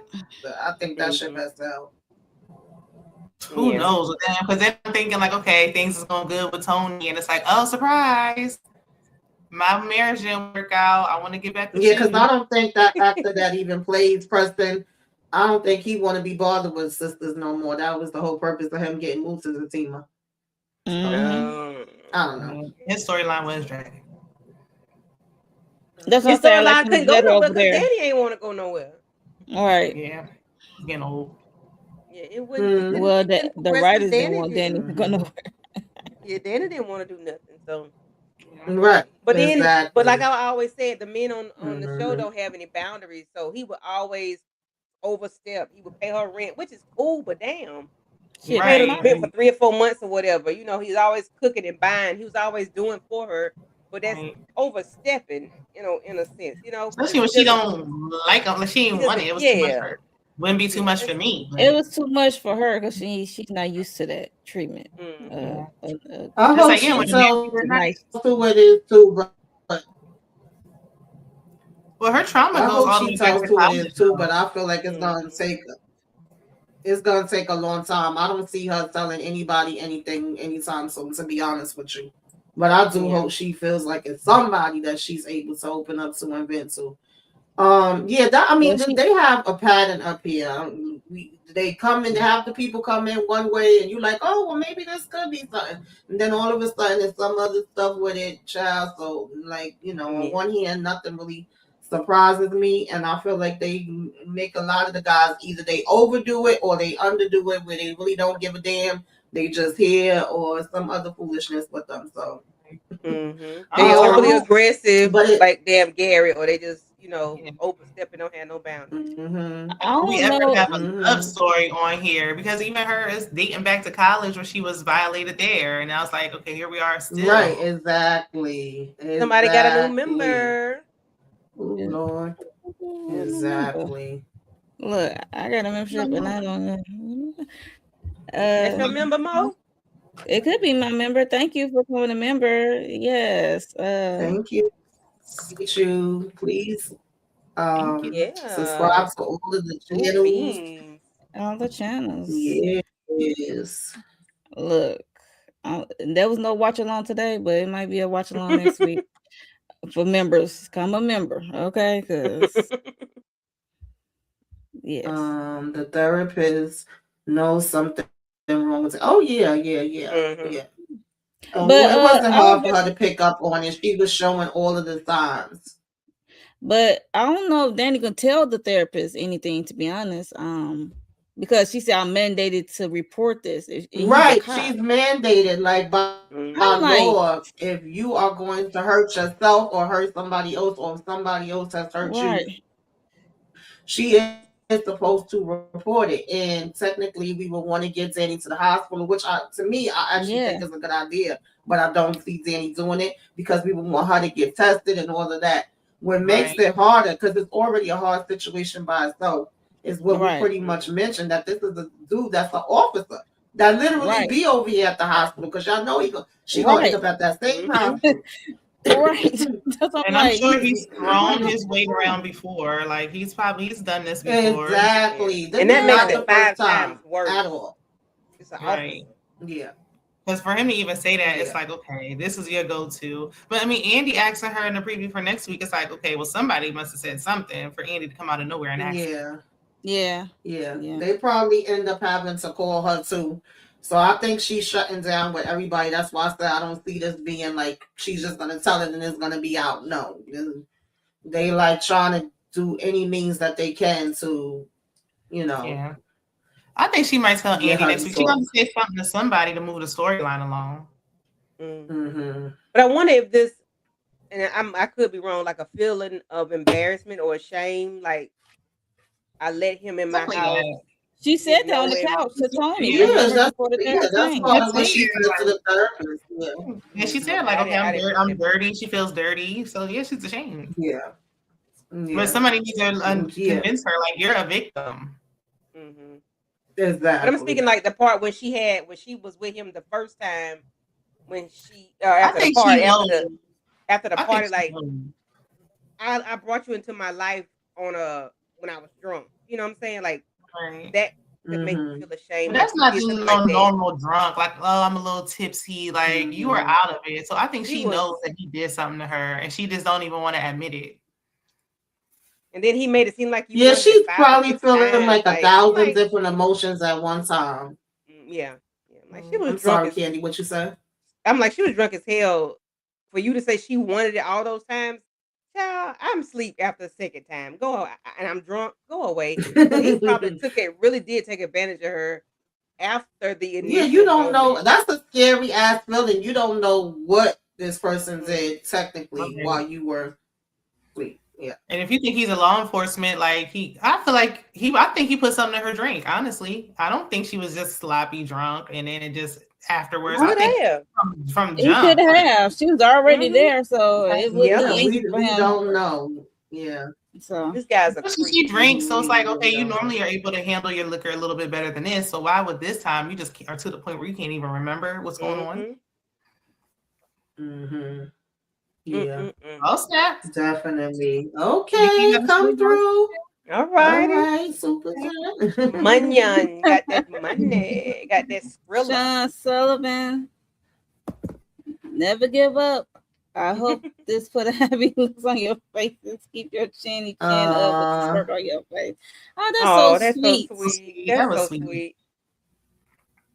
Speaker 1: I think that shit messed out.
Speaker 5: Who knows? Because then I'm thinking like, okay, things is going good with Tony, and it's like, oh, surprise, my marriage didn't work out. I want to get back with you.
Speaker 1: Yeah, because I don't think that actor that even plays Preston, I don't think he want to be bothered with Sisters no more. That was the whole purpose of him getting moved to the team. I don't know.
Speaker 5: His storyline was dragging.
Speaker 4: That's what I'm like,
Speaker 6: couldn't go nowhere because Danny ain't want to go nowhere.
Speaker 4: All right.
Speaker 5: Yeah. Getting old.
Speaker 6: Yeah, it wouldn't.
Speaker 4: Well, the writers didn't want Danny to go nowhere.
Speaker 6: Yeah, Danny didn't want to do nothing. So.
Speaker 1: Right.
Speaker 6: But then, but like I always said, the men on the show don't have any boundaries. So he would always overstep. He would pay her rent, which is cool, but damn. She paid him rent for 3 or 4 months or whatever. You know, he's always cooking and buying. He was always doing for her. But that's overstepping, you know, in a sense, you know.
Speaker 5: Especially when she don't like him, like she didn't want it. It was too much for her. Wouldn't be too much for me.
Speaker 4: It was too much for her because she's not used to that treatment.
Speaker 1: I hope she tells who it is too, but
Speaker 5: well, her trauma goes all the way back to college
Speaker 1: too. But I feel like it's gonna take a long time. I don't see her telling anybody anything anytime soon, to be honest with you. But I do hope she feels like it's somebody that she's able to open up to and vent to. They have a pattern up here. They come and have the people come in one way, and you're like, oh, well, maybe this could be something. And then all of a sudden, there's some other stuff with it, child. So, like, you know, on one hand, nothing really surprises me, and I feel like they make a lot of the guys either they overdo it or they underdo it, where they really don't give a damn. They just hear or some other foolishness with them. So
Speaker 6: they overly aggressive, like damn Gary, or they just overstepping, don't have no boundaries.
Speaker 5: We ever have a love story on here, because even her is dating back to college where she was violated there, and I was like, okay, here we are still.
Speaker 1: Right, exactly.
Speaker 6: Somebody got a new member.
Speaker 1: Oh Lord. Exactly.
Speaker 4: Look, I got a membership and I don't know.
Speaker 6: That's your member, Mo?
Speaker 4: It could be my member. Thank you for becoming a member. Yes.
Speaker 1: Thank you. Appreciate you. Please
Speaker 5: Thank you.
Speaker 6: Yeah.
Speaker 1: subscribe to all of the
Speaker 6: Cool
Speaker 1: channels.
Speaker 6: beans.
Speaker 4: All the channels.
Speaker 1: Yes.
Speaker 4: Look, there was no watch along today, but it might be a watch along next week for members. Come a member, okay? Because yes,
Speaker 1: The therapist knows something wrong with it. Oh yeah.
Speaker 6: Mhm.
Speaker 4: but
Speaker 1: It wasn't
Speaker 4: I was
Speaker 1: hard for
Speaker 4: about
Speaker 1: her to pick up on it. She was showing all of the signs.
Speaker 4: But I don't know if Danny can tell the therapist anything, to be honest. Because she said I'm mandated to report this. He's a
Speaker 1: Right.
Speaker 4: cop.
Speaker 1: She's mandated, like by
Speaker 4: I'm like,
Speaker 1: law, if you are going to hurt yourself or hurt somebody else, or if somebody else has hurt you,
Speaker 4: right,
Speaker 1: she is supposed to report it. And technically, we would want to get Danny to the hospital, which to me, I actually think
Speaker 4: yeah,
Speaker 1: is a good idea. But I don't see Danny doing it because we would want her to get tested and all of that. What makes
Speaker 5: Right.
Speaker 1: it harder, because it's already a hard situation by itself, is what we
Speaker 4: right,
Speaker 1: pretty much mentioned, that this is a dude that's an officer that literally
Speaker 4: right,
Speaker 1: be over here at the hospital, because y'all know she gonna end
Speaker 4: right,
Speaker 1: up at that same
Speaker 6: Mhm.
Speaker 1: hospital.
Speaker 4: right. That's what I'm
Speaker 5: And I'm
Speaker 4: like.
Speaker 5: sure he's thrown his weight around before. Like he's done this before.
Speaker 6: Yeah.
Speaker 1: Exactly. This
Speaker 6: And
Speaker 1: is
Speaker 6: that makes
Speaker 1: not
Speaker 6: it
Speaker 1: the first
Speaker 6: 5 times
Speaker 1: time
Speaker 6: worse.
Speaker 1: at all.
Speaker 6: It's an
Speaker 5: Right.
Speaker 6: officer.
Speaker 1: Yeah.
Speaker 5: Because for him to even say that, it's
Speaker 1: Yeah.
Speaker 5: like, okay, this is your go-to. But I mean, Andy asking her in the preview for next week, it's like, okay, well, somebody must have said something for Andy to come out of nowhere and ask.
Speaker 1: Yeah.
Speaker 4: Yeah,
Speaker 1: Yeah.
Speaker 4: yeah,
Speaker 1: They probably end up having to call her too. So I think she's shutting down with everybody. That's why I said I don't see this being like she's just gonna tell it and it's gonna be out. No. They like trying to do any means that they can to,
Speaker 5: Yeah. I think she might tell
Speaker 1: get
Speaker 5: Andy
Speaker 1: her
Speaker 5: next
Speaker 1: to
Speaker 5: week. She's going
Speaker 1: talk.
Speaker 5: to say something to somebody to move the storyline along.
Speaker 1: Mm-hmm.
Speaker 6: But I wonder if this, and I could be wrong, like a feeling of embarrassment or shame, like I let him in my
Speaker 5: Something like
Speaker 6: house,
Speaker 5: that.
Speaker 4: she said
Speaker 6: didn't
Speaker 4: that on
Speaker 6: know
Speaker 4: the
Speaker 6: him.
Speaker 4: couch to Tony.
Speaker 5: Yeah.
Speaker 1: Yeah,
Speaker 4: Remember before the
Speaker 1: that's
Speaker 4: thing.
Speaker 1: part
Speaker 5: That's
Speaker 1: of what she
Speaker 5: weird.
Speaker 1: said to the therapist. Yeah.
Speaker 5: And she said,
Speaker 6: Okay,
Speaker 5: like, okay,
Speaker 6: I didn't pick
Speaker 5: I'm
Speaker 6: that.
Speaker 5: dirty. She feels dirty. So, yeah, she's ashamed.
Speaker 1: Yeah.
Speaker 5: But
Speaker 1: Yeah.
Speaker 5: somebody needs to
Speaker 1: Yeah.
Speaker 5: convince her, like, you're a victim.
Speaker 6: Mhm.
Speaker 1: Exactly.
Speaker 6: But I'm speaking like the part when she was with him the first time, when she
Speaker 5: I
Speaker 6: after the
Speaker 5: think
Speaker 6: party,
Speaker 5: she knows.
Speaker 6: after the
Speaker 5: I think
Speaker 6: party,
Speaker 5: she
Speaker 6: like
Speaker 5: knows.
Speaker 6: I brought you into my life when I was drunk. You know what I'm saying? Like
Speaker 5: Right.
Speaker 6: that could make you
Speaker 1: Mm-hmm.
Speaker 6: feel ashamed.
Speaker 5: But
Speaker 6: Like
Speaker 5: that's
Speaker 6: you
Speaker 5: not
Speaker 6: did
Speaker 5: just
Speaker 6: something
Speaker 5: no
Speaker 6: like that.
Speaker 5: normal drunk. Like, oh, I'm a little tipsy. Like, you were
Speaker 1: Mm-hmm.
Speaker 5: out of it. So I think
Speaker 6: She
Speaker 5: she
Speaker 6: was,
Speaker 5: knows that he did something to her, and she just don't even want to admit it.
Speaker 6: and then he made it seem like you
Speaker 1: Yeah,
Speaker 6: wanted it
Speaker 1: she's
Speaker 6: 5 or
Speaker 1: probably
Speaker 6: 6
Speaker 1: feeling
Speaker 6: times.
Speaker 1: like a
Speaker 6: Like I'm
Speaker 1: thousand
Speaker 6: like,
Speaker 1: different emotions at one time.
Speaker 6: yeah. I'm like she was
Speaker 1: I'm
Speaker 6: drunk
Speaker 1: sorry,
Speaker 6: as
Speaker 1: Candy. What you say?
Speaker 6: I'm like she was drunk as hell. For you to say she wanted it all those times, child, I'm asleep after the second time. And I'm drunk. Go away. So he probably really did take advantage of her after the
Speaker 1: Yeah, you
Speaker 6: initial
Speaker 1: don't know.
Speaker 6: moment.
Speaker 1: That's a scary ass feeling. You don't know what this person
Speaker 6: Mm.
Speaker 1: did technically
Speaker 5: Right.
Speaker 1: while you were asleep. Yeah.
Speaker 5: And if you think he's a law enforcement, like I feel like I think he put something in her drink. Honestly, I don't think she was just sloppy drunk, and then it just afterwards. I
Speaker 6: Could
Speaker 5: think
Speaker 6: have.
Speaker 5: from
Speaker 4: He could
Speaker 5: jump.
Speaker 4: have. She was already
Speaker 6: Mhm.
Speaker 4: there, so it wouldn't
Speaker 6: Yep.
Speaker 1: Yeah,
Speaker 4: be easy for
Speaker 1: we
Speaker 4: him.
Speaker 1: don't know. Yeah.
Speaker 4: So
Speaker 6: This guy's a
Speaker 5: Especially
Speaker 6: creep.
Speaker 5: she drinks, so it's like,
Speaker 1: We
Speaker 5: okay, you
Speaker 1: don't know.
Speaker 5: normally are able to handle your liquor a little bit better than this. So why would this time you just are to the point where you can't even remember what's going on?
Speaker 1: Mm-hmm. Yeah.
Speaker 5: Oh snap!
Speaker 1: Definitely.
Speaker 5: You
Speaker 1: Okay,
Speaker 5: got
Speaker 1: come through.
Speaker 6: All
Speaker 1: All
Speaker 6: righty.
Speaker 1: right, super chat.
Speaker 6: Munyon got that money. Got that Skrilla.
Speaker 4: Sean Sullivan, never give up. I hope this put a happy looks on your faces. Keep your chin up with the smirk on your face. Oh, that's
Speaker 6: Oh,
Speaker 4: so
Speaker 6: that's
Speaker 4: sweet.
Speaker 6: so sweet.
Speaker 5: That
Speaker 6: That's
Speaker 5: was
Speaker 6: so
Speaker 5: sweet.
Speaker 6: sweet.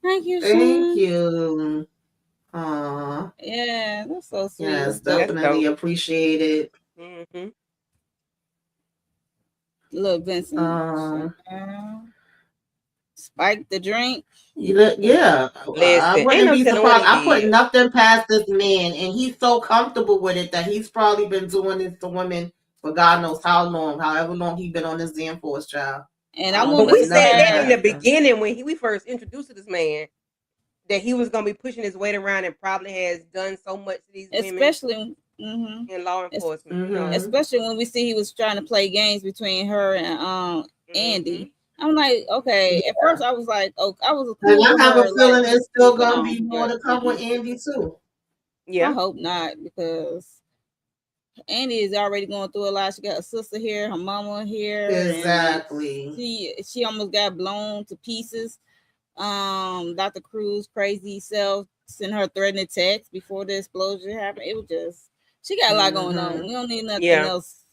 Speaker 4: Thank you,
Speaker 1: Thank
Speaker 4: Sean.
Speaker 1: you. Aw.
Speaker 4: Yeah, that's so sweet.
Speaker 1: Yes,
Speaker 4: That's dope.
Speaker 1: definitely appreciate it.
Speaker 6: Mm-hmm.
Speaker 4: Look, Vincent. Spike the drink.
Speaker 1: Yeah, I
Speaker 6: Listen, ain't
Speaker 1: wouldn't
Speaker 6: no
Speaker 1: be
Speaker 6: telling what
Speaker 1: surprised. I
Speaker 6: he
Speaker 1: put
Speaker 6: did.
Speaker 1: nothing past this man, and he's so comfortable with it that he's probably been doing this to women for God knows how long, however long he's been on this damn force, child.
Speaker 4: And
Speaker 1: I
Speaker 4: I
Speaker 1: don't
Speaker 4: won't
Speaker 6: But
Speaker 4: be
Speaker 1: put
Speaker 6: we said
Speaker 1: nothing
Speaker 6: that in
Speaker 4: surprised.
Speaker 6: the
Speaker 1: past him.
Speaker 6: beginning when we first introduced to this man that he was gonna be pushing his weight around and probably has done so much to these women
Speaker 4: Especially
Speaker 6: in law enforcement. You know.
Speaker 4: especially when we see he was trying to play games between her and Andy. I'm like, okay. At first, I was like, oh, I was
Speaker 1: And
Speaker 4: cool
Speaker 1: I
Speaker 4: with
Speaker 1: have a
Speaker 4: her, like,
Speaker 1: feeling it's still
Speaker 4: moving
Speaker 1: gonna be
Speaker 4: on,
Speaker 1: more
Speaker 4: but
Speaker 1: to come with Andy too.
Speaker 4: I
Speaker 6: Yeah.
Speaker 4: hope not because Andy is already going through a lot. She got a sister here, her mama here, and
Speaker 1: Exactly.
Speaker 4: she almost got blown to pieces. Dr. Cruz crazy self sent her threatening text before the explosion happened. It was just she got a lot going on. We don't need nothing
Speaker 6: Yeah.
Speaker 4: else,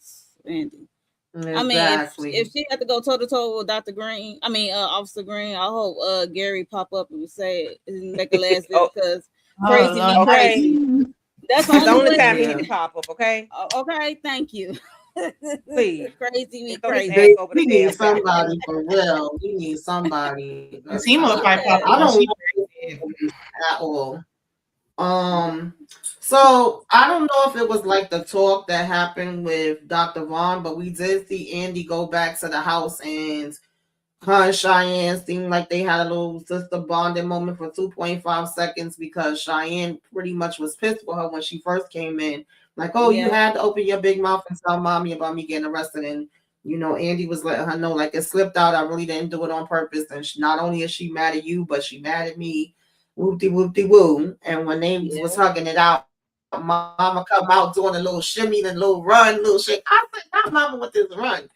Speaker 4: Andy. I mean,
Speaker 1: Exactly.
Speaker 4: if she had to go toe to toe with Dr. Green, I mean Officer Green, I hope Gary pop up and say and make a last
Speaker 6: Oh,
Speaker 4: visit because
Speaker 3: Oh,
Speaker 4: crazy be
Speaker 3: Lord.
Speaker 6: okay.
Speaker 4: crazy. That's the
Speaker 6: That's the
Speaker 4: only
Speaker 6: only
Speaker 4: way.
Speaker 6: time he
Speaker 1: Yeah.
Speaker 6: need to pop up, okay?
Speaker 4: Okay, thank you.
Speaker 6: Please.
Speaker 4: Crazy
Speaker 6: And
Speaker 4: be
Speaker 6: throw his
Speaker 4: crazy.
Speaker 6: ass over the
Speaker 1: We need
Speaker 6: damn balcony.
Speaker 1: somebody for real. We need somebody.
Speaker 3: And Timo will probably pop
Speaker 4: Yeah.
Speaker 3: up
Speaker 1: I
Speaker 3: when
Speaker 1: don't
Speaker 3: she
Speaker 1: want
Speaker 3: it.
Speaker 1: this at all. So I don't know if it was like the talk that happened with Dr. Vaughn, but we did see Andy go back to the house and her and Cheyenne seemed like they had a little sister bonding moment for 2.5 seconds because Cheyenne pretty much was pissed with her when she first came in. Like, oh, you
Speaker 4: Yeah.
Speaker 1: had to open your big mouth and tell mommy about me getting arrested. And, Andy was letting her know, like, it slipped out. I really didn't do it on purpose. And not only is she mad at you, but she mad at me. Whoopty whoopty woo. And when they was
Speaker 4: Yeah.
Speaker 1: hugging it out, mama come out doing a little shimmy and a little run, little shake. I said, not mama with this run.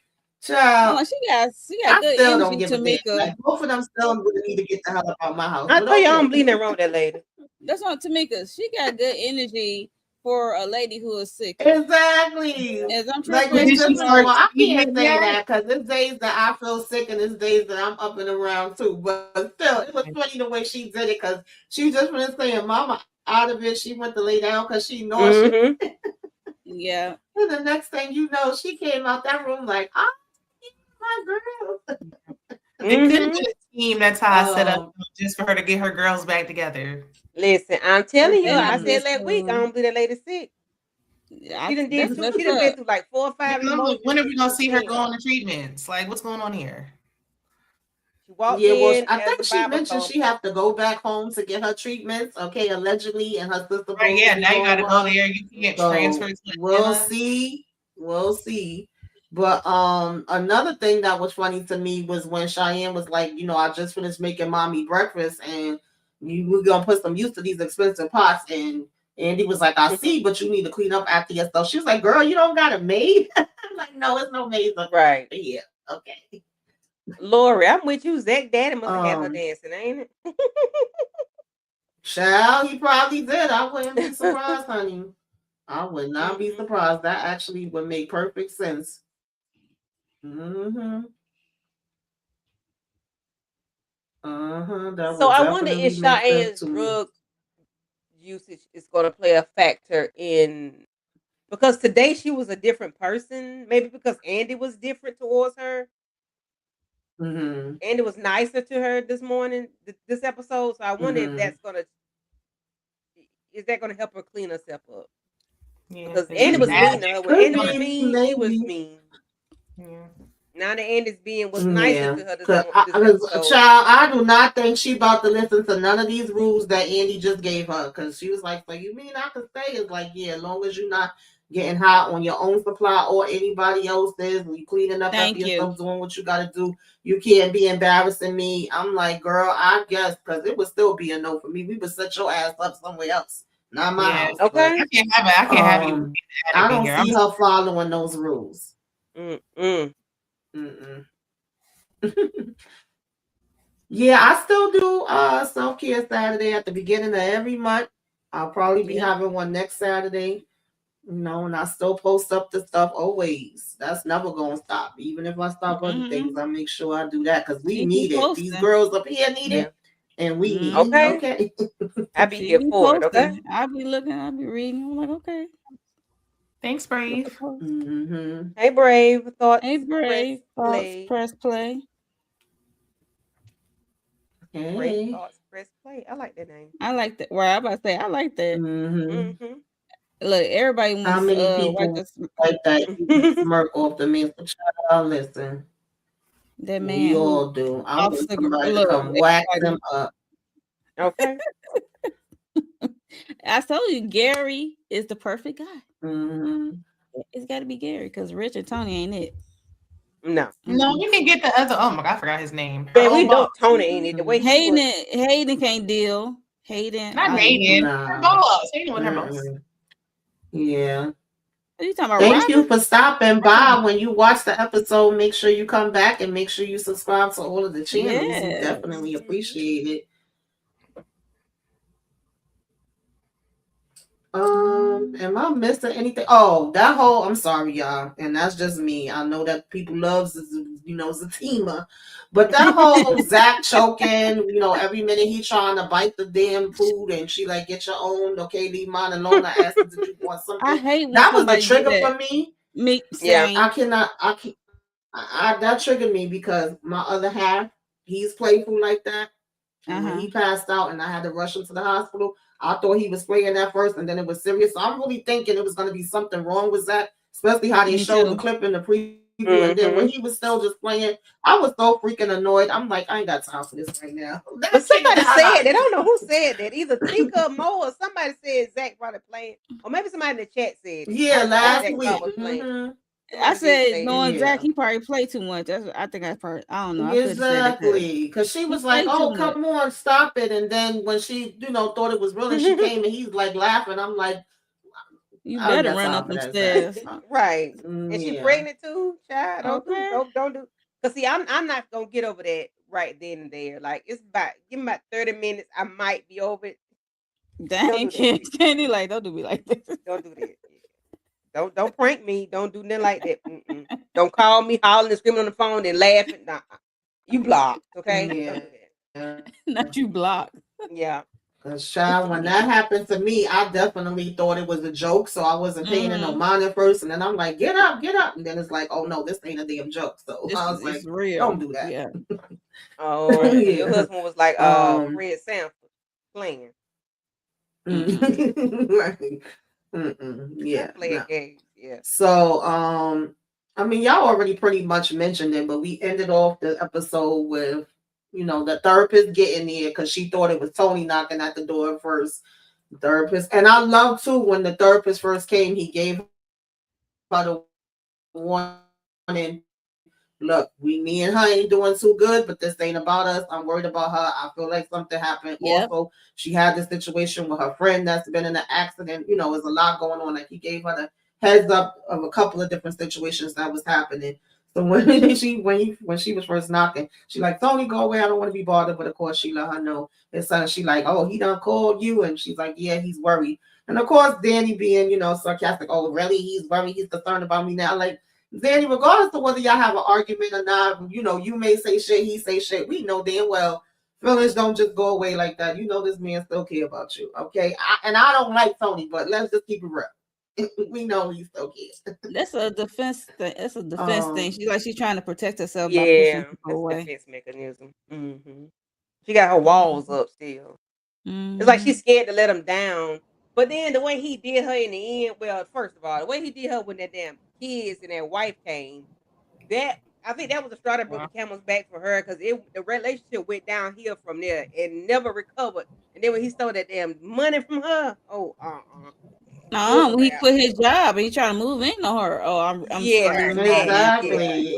Speaker 1: Child,
Speaker 4: Oh, she got
Speaker 1: I
Speaker 4: good
Speaker 1: still don't
Speaker 4: energy,
Speaker 1: give a damn.
Speaker 4: Tamika.
Speaker 1: Like both of them still really need to get the hell up out my house.
Speaker 6: I
Speaker 1: But
Speaker 6: told you I
Speaker 1: okay.
Speaker 6: don't believe nothing wrong with that lady.
Speaker 4: That's not Tamika. She got good energy for a lady who is sick.
Speaker 1: Exactly.
Speaker 4: As I'm
Speaker 1: Like
Speaker 3: But
Speaker 4: tripping,
Speaker 3: did
Speaker 1: it's
Speaker 3: she
Speaker 1: just
Speaker 4: you
Speaker 3: start
Speaker 1: well, I
Speaker 3: tweeting
Speaker 1: can't
Speaker 3: it
Speaker 1: say
Speaker 3: yet?
Speaker 1: that because there's days that I feel sick and there's days that I'm up and around too. But still, it was funny the way she did it because she just went saying, "Mama out of it." She went to lay down because she nauseous.
Speaker 6: Mm-hmm.
Speaker 4: yeah.
Speaker 1: And the next thing you know, she came out that room like, "Oh, my girl."
Speaker 3: It could have
Speaker 6: Mm-hmm.
Speaker 3: been a team that Ty set up
Speaker 1: Um,
Speaker 3: just for her to get her girls back together.
Speaker 6: Listen, I'm
Speaker 1: it
Speaker 6: telling you,
Speaker 1: could
Speaker 6: I
Speaker 1: be.
Speaker 6: said last week, I
Speaker 4: Listen,
Speaker 6: don't believe that lady sick. She done did
Speaker 4: that's
Speaker 6: two.
Speaker 4: messed
Speaker 6: She done been
Speaker 4: up.
Speaker 6: through like 4 or 5
Speaker 3: And I'm like,
Speaker 6: emotions
Speaker 3: when are we gonna
Speaker 6: since
Speaker 3: see
Speaker 6: she
Speaker 3: her
Speaker 6: been
Speaker 3: go
Speaker 6: here.
Speaker 3: on the treatments? Like, what's going on here?
Speaker 6: She walked
Speaker 1: Yeah, well,
Speaker 6: in
Speaker 1: I
Speaker 6: as
Speaker 1: think
Speaker 6: a
Speaker 1: she
Speaker 6: Bible
Speaker 1: mentioned she
Speaker 6: thumper.
Speaker 1: have to go back home to get her treatments. Okay, allegedly, and her sister
Speaker 3: Right,
Speaker 1: supposed to
Speaker 3: yeah,
Speaker 1: be
Speaker 3: now you
Speaker 1: going
Speaker 3: gotta
Speaker 1: with
Speaker 3: go
Speaker 1: her.
Speaker 3: there. You can't transfer
Speaker 1: So
Speaker 3: to
Speaker 1: we'll
Speaker 3: Atlanta.
Speaker 1: see. We'll see. But another thing that was funny to me was when Cheyenne was like, I just finished making mommy breakfast and we're gonna put some use to these expensive pots. And Andy was like, I see, but you need to clean up after yourself. She was like, girl, you don't got a maid? I'm like, no, it's no maid up
Speaker 6: Right.
Speaker 1: here. Okay.
Speaker 6: Lori, I'm with you. Zach Daddy must have had her
Speaker 1: Um,
Speaker 6: dancing, ain't
Speaker 1: Child, he probably did. I wouldn't be
Speaker 6: it?
Speaker 1: surprised, honey. I would not be
Speaker 6: Mm-hmm.
Speaker 1: surprised. That actually would make perfect sense. Mm-hmm. That
Speaker 6: So
Speaker 1: would
Speaker 6: I wonder
Speaker 1: definitely
Speaker 6: if
Speaker 1: make sense
Speaker 6: Cheyenne's
Speaker 1: to me.
Speaker 6: drug usage is going to play a factor in because today she was a different person. Maybe because Andy was different towards her.
Speaker 1: Mm-hmm.
Speaker 6: Andy was nicer to her this morning, this episode. So I wonder if
Speaker 1: Mm-hmm.
Speaker 6: is that gonna help her clean herself up?
Speaker 3: Yeah,
Speaker 6: Because
Speaker 3: but
Speaker 6: Andy
Speaker 3: she's
Speaker 6: was
Speaker 3: mad
Speaker 1: Mm-hmm.
Speaker 6: mean
Speaker 3: at
Speaker 6: to her. When
Speaker 1: Could
Speaker 6: Andy was
Speaker 1: be,
Speaker 6: mean, she was
Speaker 1: maybe.
Speaker 6: mean.
Speaker 3: yeah.
Speaker 6: Now that Andy's being was nicer
Speaker 1: Yeah.
Speaker 6: to her
Speaker 1: Cause,
Speaker 6: this episode.
Speaker 1: child, I do not think she about to listen to none of these rules that Andy just gave her. Cause she was like, so you mean I could stay? It's like, yeah, as long as you're not getting hot on your own supply or anybody else's, and you cleaning up after
Speaker 4: Thank you.
Speaker 1: yourself, doing what you gotta do. You can't be embarrassing me. I'm like, girl, I guess, cause it would still be a no for me. We would set your ass up somewhere else, not my
Speaker 3: Yeah.
Speaker 1: house. But
Speaker 6: Okay.
Speaker 3: I can't have you
Speaker 1: I
Speaker 3: in
Speaker 1: don't
Speaker 3: here.
Speaker 1: see her following those rules.
Speaker 6: Mm-mm.
Speaker 1: Mm-mm. Yeah, I still do self-care Saturday at the beginning of every month. I'll probably be
Speaker 4: Yep.
Speaker 1: having one next Saturday. And I still post up the stuff always. That's never gonna stop. Even if I stop other things,
Speaker 4: Mm-hmm.
Speaker 1: I make sure I do that because we
Speaker 4: She be
Speaker 1: need it. These
Speaker 4: posting.
Speaker 1: girls up here need
Speaker 6: Yeah.
Speaker 1: it, and we need it.
Speaker 4: Mm-hmm.
Speaker 6: Okay.
Speaker 1: Okay.
Speaker 6: I be
Speaker 4: She
Speaker 6: here
Speaker 4: be
Speaker 6: for it. Okay.
Speaker 4: posting. I be looking. I be reading. I'm like, okay.
Speaker 3: Thanks,
Speaker 4: Look at
Speaker 3: Brave.
Speaker 4: post.
Speaker 1: Mm-hmm.
Speaker 6: Hey, Brave
Speaker 4: Hey,
Speaker 6: thoughts. Press
Speaker 4: Brave. Thoughts.
Speaker 6: play.
Speaker 4: Press play.
Speaker 6: Brave
Speaker 1: Hey.
Speaker 6: thoughts. Press play. I like that name.
Speaker 4: I like that. Well, I'm about to say I like that.
Speaker 1: Mm-hmm.
Speaker 6: Mm-hmm.
Speaker 4: Look, everybody
Speaker 1: How
Speaker 4: wants
Speaker 1: many
Speaker 4: wipe
Speaker 1: people
Speaker 4: the
Speaker 1: like that smirk off the man? Child, listen.
Speaker 4: that
Speaker 1: We
Speaker 4: man who
Speaker 1: all do. I want
Speaker 4: officer.
Speaker 1: somebody to
Speaker 4: Look,
Speaker 1: come wax
Speaker 4: everybody.
Speaker 1: him up.
Speaker 6: Okay.
Speaker 4: I told you, Gary is the perfect guy.
Speaker 1: Mm-hmm.
Speaker 4: It's got to be Gary because Rich and Tony ain't it.
Speaker 6: No.
Speaker 5: No, you can get the other. Oh my god, I forgot his name. Her
Speaker 6: Man, we
Speaker 5: old
Speaker 6: know
Speaker 5: boss.
Speaker 6: Tony ain't it. The way he was.
Speaker 4: Hayden can't deal. Hayden,
Speaker 5: Not Hayden. Her
Speaker 1: Nah.
Speaker 5: boss. Hayden with her boss.
Speaker 1: Yeah.
Speaker 4: Are you talking about
Speaker 1: Thank you
Speaker 4: Robin?
Speaker 1: for stopping by. When you watch the episode, make sure you come back and make sure you subscribe to all of the channels. We
Speaker 4: Yes.
Speaker 1: definitely appreciate it. Am I missing anything? Oh, that whole, I'm sorry, y'all. And that's just me. I know that people love, Zatima. But that whole Zach choking, every minute he trying to bite the damn food and she like, get your own, okay, leave mine alone. I asked him, did you want something?
Speaker 4: I hate when
Speaker 1: That was the
Speaker 4: somebody do
Speaker 1: trigger
Speaker 4: that.
Speaker 1: for me.
Speaker 4: Me,
Speaker 6: Yeah.
Speaker 4: same.
Speaker 1: I can't, that triggered me because my other half, he's playful like that. And when he passed out and I had to rush him to the hospital, I thought he was playing at first and then it was serious. So I'm really thinking it was going to be something wrong with that, especially how they
Speaker 4: Me
Speaker 1: showed
Speaker 4: too.
Speaker 1: the clip in the preview. And then when he was still just playing, I was so freaking annoyed. I'm like, I ain't got time for this right now.
Speaker 6: But somebody said, they don't know who said that. Either Tika or Mo or somebody said Zach probably playing. Or maybe somebody in the chat said it.
Speaker 1: Yeah, last
Speaker 6: Zach
Speaker 1: week.
Speaker 6: was playing.
Speaker 4: I said,
Speaker 6: say
Speaker 4: knowing
Speaker 6: it.
Speaker 4: Zach, he probably played too much. That's what I think I probably, I don't know. I
Speaker 1: Exactly. Because she was like, oh, come on, stop it. And then when she, thought it was real and she came and he's like laughing, I'm like,
Speaker 4: you better run up the stairs.
Speaker 6: Right. And she pregnant too, child. Don't do. Because see, I'm not gonna get over that right then and there. Like it's give me about 30 minutes. I might be over it.
Speaker 4: Dang, Candy, like, don't do me like this.
Speaker 6: Don't do that. Don't prank me. Don't do nothing like that. Don't call me hollering and screaming on the phone and laughing. Nah, you blocked, okay?
Speaker 1: Yeah.
Speaker 4: Not you blocked.
Speaker 6: Yeah.
Speaker 1: Because, child, when that happened to me, I definitely thought it was a joke, so I wasn't paying no mind at first. And then I'm like, get up. And then it's like, oh, no, this ain't a damn joke. So I was like,
Speaker 4: real.
Speaker 1: Don't do that.
Speaker 4: Yeah.
Speaker 6: Oh, your husband was like, Fred Sanford playing.
Speaker 1: Yeah.
Speaker 6: Playing games. Yeah.
Speaker 1: So, I mean, y'all already pretty much mentioned it, but we ended off the episode with, the therapist getting there because she thought it was Tony knocking at the door first. Therapist, and I love too when the therapist first came, he gave her the warning. Look, me and her ain't doing too good, but this ain't about us. I'm worried about her. I feel like something happened.
Speaker 4: Yep.
Speaker 1: Also, she had this situation with her friend that's been in an accident. There's a lot going on. Like he gave her the heads up of a couple of different situations that was happening. So when she was first knocking, she like, Tony, go away. I don't want to be bothered. But of course, she let her know. And so she like, oh, he done called you, and she's like, yeah, he's worried. And of course, Danny being sarcastic. Oh, really? He's worried. He's concerned about me now. Like. Danny, regardless of whether y'all have an argument or not, you may say shit, he say shit. We know damn well feelings don't just go away like that. This man still care about you, okay? I don't like Tony, but let's just keep it real. We know he still cares.
Speaker 4: That's a defense thing. That's a defense thing. She's trying to protect herself by
Speaker 6: Yeah,
Speaker 4: pushing
Speaker 6: that's
Speaker 4: away.
Speaker 6: a defense mechanism. She got her walls up still. It's like she's scared to let him down. But then the way he did her in the end, well, first of all, the way he did her when that damn kids and that wife came, I think that was the straw that broke the camel's back for her because the relationship went downhill from there and never recovered. And then when he stole that damn money from her,
Speaker 4: when he quit his job and he trying to move in on her. Oh, I'm
Speaker 1: exactly.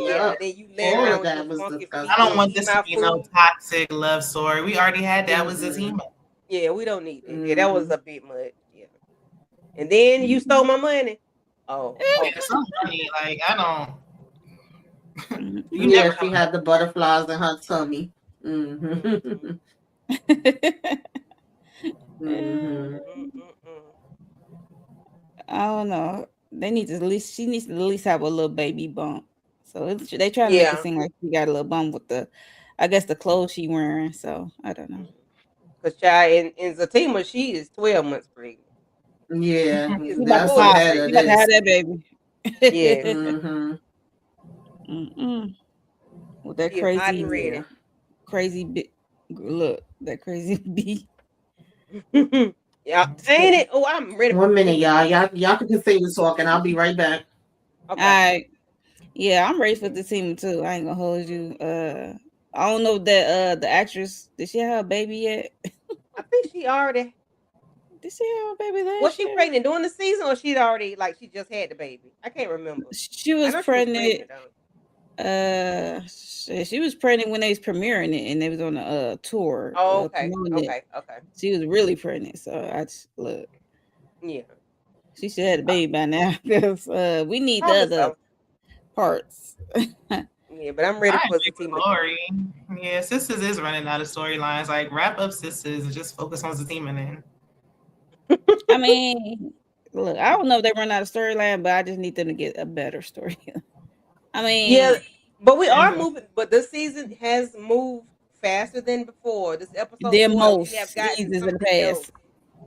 Speaker 6: Yeah. Then you let
Speaker 1: all
Speaker 6: around
Speaker 1: of that was
Speaker 6: funky
Speaker 1: disgusting.
Speaker 5: I don't want this to be no toxic love story. We already had that with Zatima.
Speaker 6: Yeah, we don't need that. Yeah, that was a bit much. Yeah. And then you stole my money.
Speaker 5: Some money, like I don't.
Speaker 1: She had the butterflies in her tummy.
Speaker 4: I don't know. She needs to at least have a little baby bump. So they try to make it seem like she got a little bump with the clothes she wearing. So I don't know.
Speaker 6: Because child in Zatima, she is 12 months pregnant.
Speaker 1: Yeah,
Speaker 4: that's ahead of this. You have that baby.
Speaker 6: Yeah.
Speaker 4: With that crazy big look, that crazy bee.
Speaker 6: Yeah, ain't it? Oh, I'm ready.
Speaker 1: 1 minute, y'all. Y'all can continue talking. I'll be right back.
Speaker 4: Okay. All right. Yeah, I'm ready for the team too. I ain't gonna hold you. I don't know that the actress, did she have a baby yet?
Speaker 6: I think she already.
Speaker 4: Did she have a baby last
Speaker 6: Was she pregnant during the season or she'd already she just had the baby? I can't remember.
Speaker 4: She was pregnant. She was pregnant when they was premiering it, and they was on a tour
Speaker 6: Oh, okay,
Speaker 4: promoting it.
Speaker 6: okay.
Speaker 4: She was really pregnant, so I just look.
Speaker 6: Yeah,
Speaker 4: She should have had a baby by now because we need the
Speaker 6: probably
Speaker 4: other
Speaker 6: so.
Speaker 4: parts.
Speaker 6: Yeah, but I'm ready
Speaker 5: I
Speaker 6: for
Speaker 5: agree with
Speaker 6: Zatima.
Speaker 5: Lori. Yeah, Sisters is running out of storylines. Like wrap up Sisters and just focus on Zatima then.
Speaker 4: I mean, look, I don't know if they run out of storyline, but I just need them to get a better story. I
Speaker 6: Yeah,
Speaker 4: mean,
Speaker 6: but we are
Speaker 5: Yeah.
Speaker 6: moving. But this season has moved faster than before. This episode
Speaker 4: they're
Speaker 6: 4, we have
Speaker 4: most
Speaker 6: gotten
Speaker 4: seasons in the
Speaker 6: something else.
Speaker 4: past.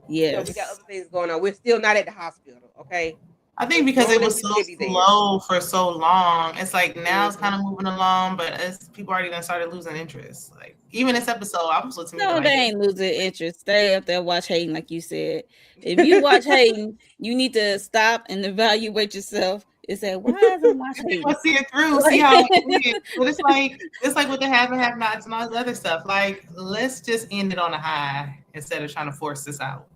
Speaker 6: We got
Speaker 4: Yes.
Speaker 6: other things going on. We're still not at the hospital. Okay,
Speaker 5: I think because it
Speaker 6: normally
Speaker 5: was
Speaker 6: we
Speaker 5: so
Speaker 6: should be there.
Speaker 5: slow for so long, it's like now it's kind
Speaker 6: Mhm.
Speaker 5: of moving along, but it's people already done started losing interest. Like even this episode, I was listening to
Speaker 4: No, they
Speaker 5: like
Speaker 4: ain't losing interest. Stay up there, watch Hayden, like you said. If you watch Hayden, you need to stop and evaluate yourself and say, why is I watch
Speaker 5: I
Speaker 4: Hayden?
Speaker 5: see it through, see how it is. But it's like with the have nots and all this other stuff. Like let's just end it on a high instead of trying to force this out.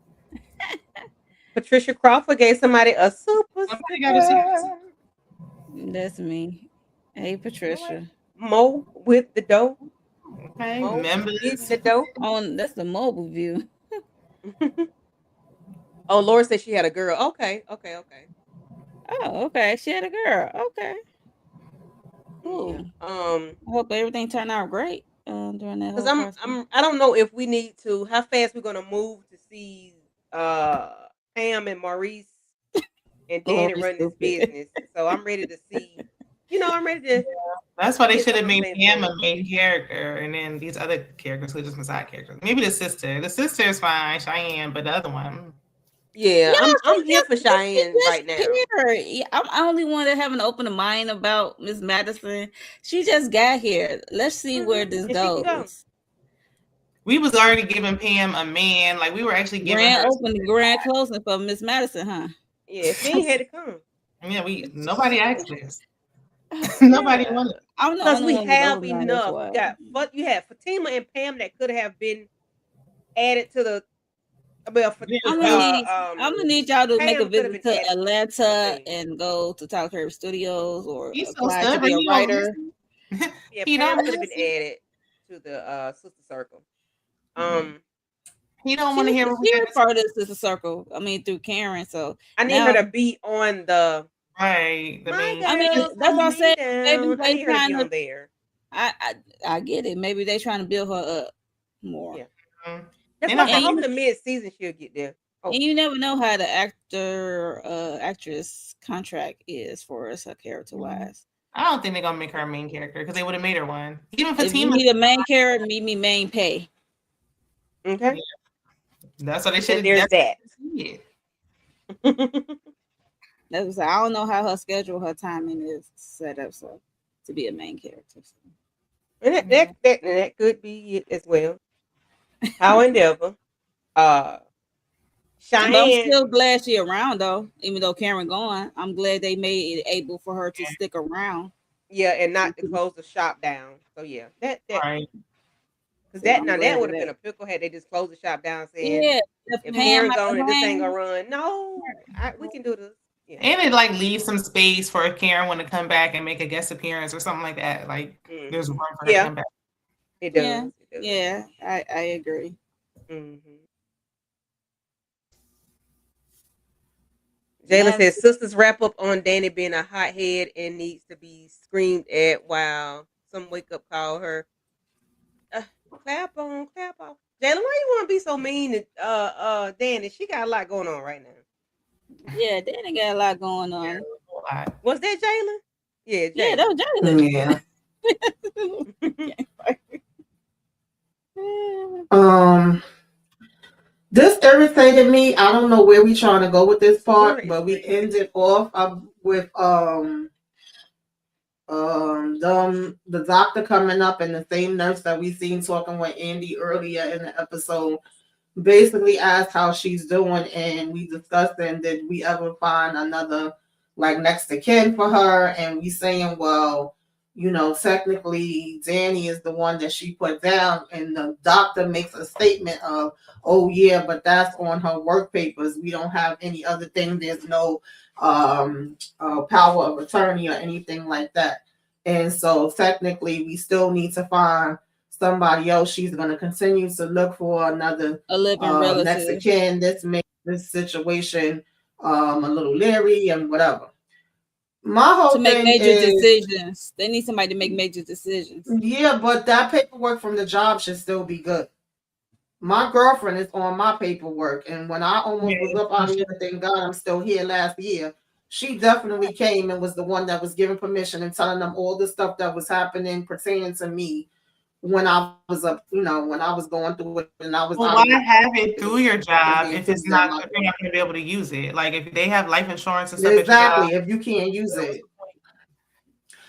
Speaker 6: Patricia Crawford gave somebody a super
Speaker 5: Somebody got to see this.
Speaker 6: sicker.
Speaker 4: That's me. Hey,
Speaker 6: All right.
Speaker 4: Patricia.
Speaker 6: Mo with the dough.
Speaker 5: Okay,
Speaker 6: Mo getting
Speaker 5: members.
Speaker 6: the dough.
Speaker 4: On that's the mobile view.
Speaker 6: Oh, Laura said she had a girl. Okay.
Speaker 4: Oh, okay. She had a girl. Okay.
Speaker 6: Yeah.
Speaker 4: Cool. I hope everything turned out great during that
Speaker 6: Because
Speaker 4: whole process.
Speaker 6: I don't know if we need to how fast we're gonna move to see Pam and Maurice and Danny
Speaker 4: Lori's
Speaker 6: run this
Speaker 4: stupid.
Speaker 6: business. So I'm ready to see. I'm ready to
Speaker 5: That's why they
Speaker 6: get
Speaker 5: should
Speaker 6: some
Speaker 5: have
Speaker 6: of
Speaker 5: made
Speaker 6: them things
Speaker 5: Pam
Speaker 6: going.
Speaker 5: a main character, and then these other characters who just been side characters. Maybe the sister. The sister is fine, Cheyenne, but the other one,
Speaker 6: Yeah,
Speaker 4: Yeah,
Speaker 6: I'm here for
Speaker 4: she
Speaker 6: Cheyenne
Speaker 4: just
Speaker 6: right now.
Speaker 4: here. Yeah, I'm only one that have an open mind about Miss Madison. She just got here. Let's see where this
Speaker 6: And she can go.
Speaker 4: goes.
Speaker 5: we was already giving Pam a man. Like we were actually giving
Speaker 4: Grand
Speaker 5: her.
Speaker 4: opening, grand closing for Miss Madison, huh?
Speaker 6: Yeah, she ain't had to come.
Speaker 5: Yeah, nobody asked this. Nobody
Speaker 6: Yeah.
Speaker 5: wanted.
Speaker 4: I'm the
Speaker 6: Because
Speaker 4: only
Speaker 6: we
Speaker 4: one with
Speaker 6: have
Speaker 4: open mind. That's
Speaker 6: enough.
Speaker 4: why.
Speaker 6: You had Fatima and Pam that could have been added to the well
Speaker 5: Yeah,
Speaker 4: I'm gonna need y'all to make a
Speaker 6: Pam could have
Speaker 4: visit
Speaker 6: been
Speaker 4: to
Speaker 6: added to
Speaker 4: Atlanta
Speaker 6: the thing.
Speaker 4: and go to Tyler Perry Studios or
Speaker 5: he's so
Speaker 4: apply to
Speaker 5: stubborn.
Speaker 4: be a
Speaker 5: He don't
Speaker 4: writer.
Speaker 5: listen.
Speaker 6: Yeah,
Speaker 5: He
Speaker 6: Pam
Speaker 5: don't
Speaker 6: could have been
Speaker 5: listen.
Speaker 6: added to the sister circle.
Speaker 5: He don't
Speaker 4: She
Speaker 5: want to
Speaker 4: was
Speaker 5: hear what we
Speaker 4: she
Speaker 5: got
Speaker 4: was
Speaker 5: to
Speaker 4: part of this Sister Circle. I mean, through Karen. So
Speaker 6: I need her
Speaker 4: now,
Speaker 6: to be on the
Speaker 5: Right. The
Speaker 6: My
Speaker 5: main.
Speaker 4: I mean,
Speaker 6: Girls
Speaker 4: that's what I'm
Speaker 6: Hold Me
Speaker 4: saying. Maybe
Speaker 6: Down. I
Speaker 4: they
Speaker 6: need her to
Speaker 4: trying
Speaker 6: be
Speaker 4: to.
Speaker 6: on there.
Speaker 4: I get it. Maybe they trying to build her up more.
Speaker 6: Yeah.
Speaker 5: Mhm.
Speaker 6: That's
Speaker 5: They
Speaker 6: why I
Speaker 5: not
Speaker 6: said
Speaker 4: And
Speaker 5: gonna.
Speaker 4: you,
Speaker 6: hopefully mid season she'll get there. Oh,
Speaker 4: and you never know how the actress contract is for us, her character wise.
Speaker 5: I don't think they're gonna make her a main character because they would have made her one. Even
Speaker 4: If you
Speaker 5: Fatima.
Speaker 4: need a main character, meet me main pay.
Speaker 6: okay.
Speaker 5: That's what they should
Speaker 6: Then
Speaker 5: have.
Speaker 6: there's that.
Speaker 5: Yeah.
Speaker 4: That was I don't know how her schedule, her timing is set up so to be a main character. So.
Speaker 6: And that could be it as well. How endeavor.
Speaker 4: But I'm
Speaker 6: Cheyenne.
Speaker 4: still glad she around though, even though Karen gone. I'm glad they made it able for her to stick around.
Speaker 6: Yeah, and not to close the shop down. So yeah, that
Speaker 5: Right.
Speaker 6: because
Speaker 4: So I'm
Speaker 6: that
Speaker 4: glad
Speaker 6: would
Speaker 4: of
Speaker 6: have been
Speaker 4: that.
Speaker 6: a pickle had they just closed the shop down saying
Speaker 4: Yeah,
Speaker 6: if
Speaker 4: Pam
Speaker 6: Karen
Speaker 4: out
Speaker 6: gone
Speaker 4: the
Speaker 6: and this ain't
Speaker 4: lane.
Speaker 6: gonna run. No, we can do this. Yeah.
Speaker 5: And it like leaves some space for Karen want to come back and make a guest appearance or something like that. Like there's room for her to come back.
Speaker 6: It does.
Speaker 4: Yeah,
Speaker 6: It does.
Speaker 4: yeah, I agree.
Speaker 6: Jalen says sisters wrap up on Danny being a hothead and needs to be screamed at while some wake up call her. Clap on. Jalen, why you want to be so mean to Danny? She got a lot going on right now.
Speaker 4: Yeah, Danny got a lot going on.
Speaker 5: Yeah,
Speaker 6: was that Jalen? Yeah, Jalen.
Speaker 4: Yeah, that was Jalen.
Speaker 1: Yeah. This irritated me. I don't know where we trying to go with this part, but we ended off with the doctor coming up and the same nurse that we seen talking with Andy earlier in the episode basically asked how she's doing, and we discussed and did we ever find another like next to kin for her, and we saying, well, technically Danny is the one that she put down, and the doctor makes a statement of, oh yeah, but that's on her work papers. We don't have any other thing. There's no power of attorney or anything like that. And so technically, we still need to find somebody else. She's going to continue to look for another
Speaker 4: A living
Speaker 1: next of
Speaker 4: relative
Speaker 1: kin. This makes this situation a little leery and whatever. My
Speaker 4: to
Speaker 1: whole
Speaker 4: make
Speaker 1: thing
Speaker 4: major
Speaker 1: is,
Speaker 4: decisions. They need somebody to make major decisions.
Speaker 1: yeah, but that paperwork from the job should still be good. My girlfriend is on my paperwork, and when I almost was up out of here, thank God I'm still here last year. She definitely came and was the one that was giving permission and telling them all the stuff that was happening pertaining to me when I was up, when I was going through it and I was
Speaker 5: Well,
Speaker 1: out
Speaker 5: why
Speaker 1: of it.
Speaker 5: have it through your
Speaker 1: It was
Speaker 5: job
Speaker 1: being
Speaker 5: if it's
Speaker 1: proved that
Speaker 5: not,
Speaker 1: my
Speaker 5: if you're not going to be able to use it? Like if they have life insurance and stuff at your job,
Speaker 1: exactly, if you can't use it.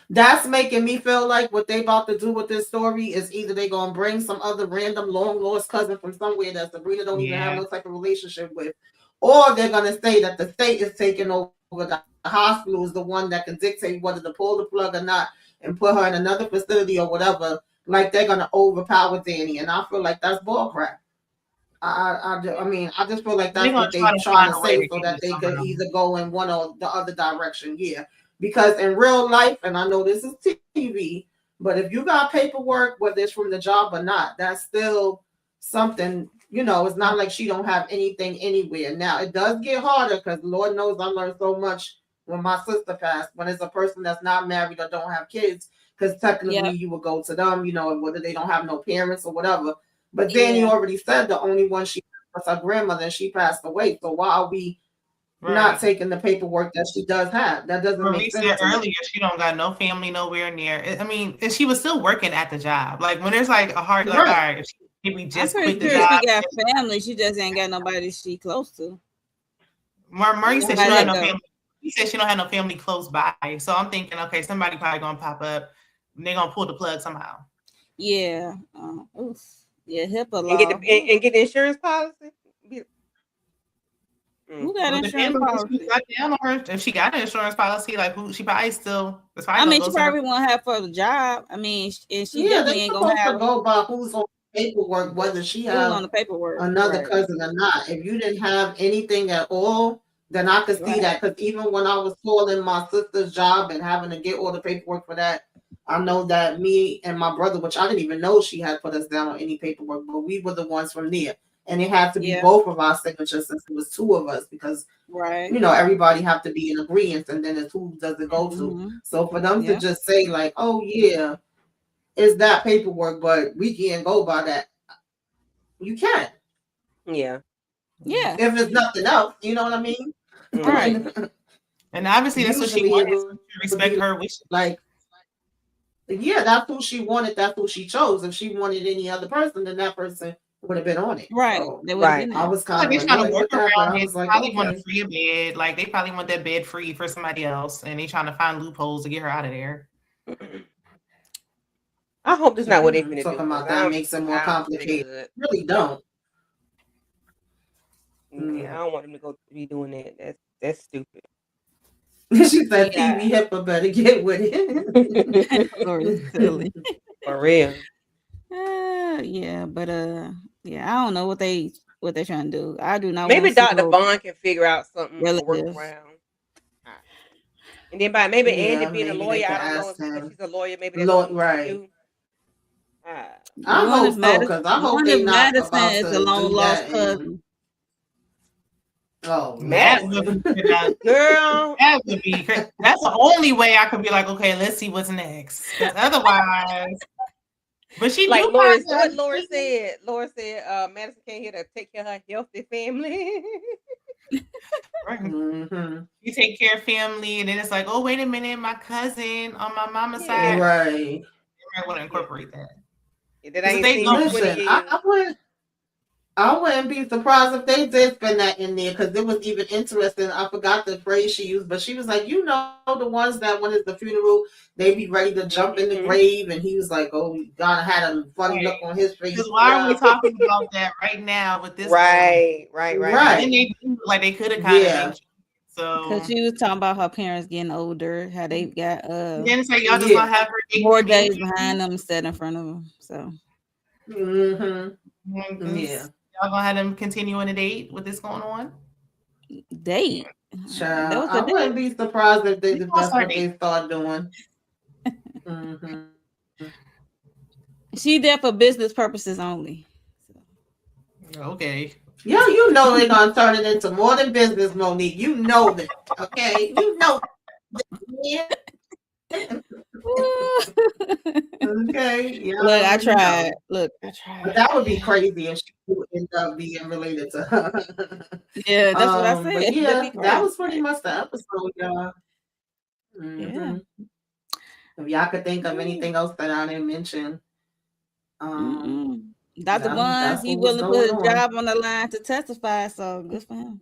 Speaker 1: That's making me feel like what they about to do with this story is either they gonna bring some other random long lost cousin from somewhere that Sabrina don't even have
Speaker 5: yeah.
Speaker 1: no type of relationship with, or they're gonna say that the state is taking over the hospital is the one that can dictate whether to pull the plug or not and put her in another facility or whatever. Like they're gonna overpower Danny, and I feel like that's bullcrap. I mean, I just feel like
Speaker 5: They're
Speaker 1: that's
Speaker 5: going
Speaker 1: what
Speaker 5: to try
Speaker 1: they
Speaker 5: to
Speaker 1: trying
Speaker 5: find
Speaker 1: to
Speaker 5: a way
Speaker 1: say
Speaker 5: to
Speaker 1: so
Speaker 5: get
Speaker 1: that
Speaker 5: it
Speaker 1: they could
Speaker 5: somehow.
Speaker 1: either go in one or the other direction. Yeah, because in real life, and I know this is TV, but if you got paperwork, whether it's from the job or not, that's still something. It's not like she don't have anything anywhere. Now it does get harder because Lord knows I learned so much when my sister passed. When it's a person that's not married or don't have kids, because technically
Speaker 4: Yep.
Speaker 1: you would go to them, whether they don't have no parents or whatever. But then you
Speaker 4: Yeah.
Speaker 1: already said the only one she was her grandmother, and she passed away. So why are we not
Speaker 5: Right.
Speaker 1: taking the paperwork that she does have? That doesn't make
Speaker 5: Marie
Speaker 1: sense
Speaker 5: said
Speaker 1: to me.
Speaker 5: earlier she don't got no family nowhere near. I mean, and she was still working at the job. Like when there's like a hard, like all
Speaker 1: Right.
Speaker 5: right, if she maybe
Speaker 4: I'm
Speaker 5: just
Speaker 4: pretty
Speaker 5: quit the
Speaker 4: sure
Speaker 5: job.
Speaker 4: she got family. She just ain't got nobody she close to.
Speaker 5: Marie said she
Speaker 4: How'd
Speaker 5: don't have
Speaker 4: that
Speaker 5: no
Speaker 4: go?
Speaker 5: family. He said she don't have no family close by. So I'm thinking, okay, somebody probably gonna pop up. And they're gonna pull the plug somehow.
Speaker 4: Yeah. Oof. Yeah, HIPAA
Speaker 6: And get
Speaker 4: law.
Speaker 6: and get the insurance policy.
Speaker 4: Who got
Speaker 5: Well, it
Speaker 4: insurance
Speaker 5: depends on what she
Speaker 4: policy?
Speaker 5: got down on her. If she got an insurance policy, like who she probably still, it's probably
Speaker 4: I
Speaker 5: gonna
Speaker 4: mean,
Speaker 5: go
Speaker 4: she
Speaker 5: to her.
Speaker 4: probably won't have for the job. I mean, and she
Speaker 1: Yeah,
Speaker 4: definitely
Speaker 1: they
Speaker 4: ain't gonna
Speaker 1: supposed to
Speaker 4: have
Speaker 1: go by who's on paperwork, whether she
Speaker 4: who's on
Speaker 1: have
Speaker 4: the paperwork.
Speaker 1: another
Speaker 4: Right.
Speaker 1: cousin or not. If you didn't have anything at all, then I could see that.
Speaker 4: Right.
Speaker 1: Because even when I was calling my sister's job and having to get all the paperwork for that, I know that me and my brother, which I didn't even know she had put us down on any paperwork, but we were the ones from there. And it had to be
Speaker 4: Yeah.
Speaker 1: both of our signatures since it was two of us because
Speaker 4: Right.
Speaker 1: everybody have to be in agreement, and then it's who does it go to.
Speaker 4: Mm-hmm.
Speaker 1: So for them to
Speaker 4: Yeah.
Speaker 1: just say like, "Oh yeah, it's that paperwork," but we can't go by that. You can't
Speaker 6: Yeah.
Speaker 4: Yeah.
Speaker 1: if it's nothing else. You know what I mean?
Speaker 4: Right.
Speaker 5: And obviously that's what she
Speaker 1: Usually it
Speaker 5: wanted. So
Speaker 1: would
Speaker 5: to respect
Speaker 1: be
Speaker 5: her wishes.
Speaker 1: like, yeah, that's who she wanted. That's who she chose. If she wanted any other person, then that person would have been on it.
Speaker 4: Right.
Speaker 1: So
Speaker 4: They would have
Speaker 6: Right.
Speaker 4: been
Speaker 1: I
Speaker 4: there.
Speaker 1: was
Speaker 5: Like
Speaker 1: kind
Speaker 5: they
Speaker 1: of
Speaker 5: trying to
Speaker 1: annoyed
Speaker 5: work
Speaker 1: with that, but
Speaker 5: around
Speaker 1: I
Speaker 5: it.
Speaker 1: was like,
Speaker 5: Probably want to
Speaker 1: okay.
Speaker 5: free a bed. Like they probably want that bed free for somebody else, and they trying to find loopholes to get her out of there.
Speaker 6: I hope this not what they finna do.
Speaker 1: Talking
Speaker 6: 'Cause
Speaker 1: about that makes it more
Speaker 6: I don't feel
Speaker 1: complicated.
Speaker 6: good.
Speaker 1: Really don't.
Speaker 6: Yeah, I don't want them to go be doing that. That's stupid.
Speaker 1: She said,
Speaker 4: Yeah.
Speaker 1: "TV HIPAA better get with it."
Speaker 4: Lord, silly.
Speaker 6: For real.
Speaker 4: Yeah, but yeah, I don't know what they're trying to do. I do not want
Speaker 6: Maybe
Speaker 4: to see
Speaker 6: Dr.
Speaker 4: no
Speaker 6: Vaughn can figure out something or work
Speaker 4: relatives.
Speaker 6: around. And then by maybe Andy
Speaker 1: Yeah,
Speaker 6: being a
Speaker 1: maybe they
Speaker 6: lawyer,
Speaker 1: could
Speaker 6: I don't know
Speaker 1: ask
Speaker 6: if
Speaker 1: him.
Speaker 6: she's a lawyer, maybe that's something she can
Speaker 1: Right.
Speaker 6: do.
Speaker 1: I
Speaker 4: One if
Speaker 1: hope so, because I hope they not
Speaker 4: Madison
Speaker 1: about
Speaker 4: is a
Speaker 1: to
Speaker 4: long
Speaker 1: do
Speaker 4: lost
Speaker 1: that.
Speaker 4: cousin.
Speaker 1: Oh,
Speaker 5: That
Speaker 1: Lord.
Speaker 5: would be
Speaker 6: Girl.
Speaker 5: that would be. That's the only way I could be like, okay, let's see what's next. Because otherwise, but she
Speaker 6: Like
Speaker 5: do
Speaker 6: Lori,
Speaker 5: probably.
Speaker 6: what Lori said. Lori said, Madison came here to take care of her healthy family.
Speaker 5: Right.
Speaker 1: Mm-hmm.
Speaker 5: You take care of family, and then it's like, oh, wait a minute, my cousin on my mama's
Speaker 6: Yeah.
Speaker 5: side.
Speaker 1: Right.
Speaker 5: You might want to incorporate that.
Speaker 6: That I ain't
Speaker 5: they
Speaker 6: seen
Speaker 5: go-
Speaker 6: in 20
Speaker 1: Listen,
Speaker 6: years.
Speaker 1: I wouldn't be surprised if they did spend that in there because it was even interesting. I forgot the phrase she used, but she was like, the ones that when it's the funeral, they be ready to jump in the grave. And he was like, oh, God had a funny look on his face.
Speaker 5: Because why are we talking about that right now with this?
Speaker 6: Right.
Speaker 5: And they do, like they could have kind of been. So
Speaker 4: Because she was talking about her parents getting older, how they got
Speaker 5: then it's like y'all just gonna have her
Speaker 4: more days behind them instead in front of them. So
Speaker 1: Yeah.
Speaker 5: Y'all gonna have them continue on a date with this going on?
Speaker 1: Child, I wouldn't be surprised if that's what they start doing. Mhm.
Speaker 4: She there for business purposes only.
Speaker 5: Okay.
Speaker 1: Yeah, you know they're gonna turn it into more than business, Monique. You know that, okay? You know that. Yeah. Okay, yeah, I
Speaker 4: Look, I
Speaker 1: already
Speaker 4: tried.
Speaker 1: know.
Speaker 4: Look, I
Speaker 1: But
Speaker 4: tried.
Speaker 1: that would be crazy if she would end up being related to her.
Speaker 4: Yeah, that's what I said.
Speaker 1: But
Speaker 4: That'd
Speaker 1: yeah,
Speaker 4: be
Speaker 1: that
Speaker 4: crazy.
Speaker 1: was pretty much the episode, y'all.
Speaker 4: Yeah.
Speaker 1: Hmm. If y'all could think of
Speaker 4: Ooh.
Speaker 1: anything else that I didn't mention,
Speaker 4: Dr. Bonds,
Speaker 1: that's
Speaker 4: he
Speaker 1: what was
Speaker 4: willing to
Speaker 1: going
Speaker 4: put his
Speaker 1: on.
Speaker 4: job on the line to testify, so good for him.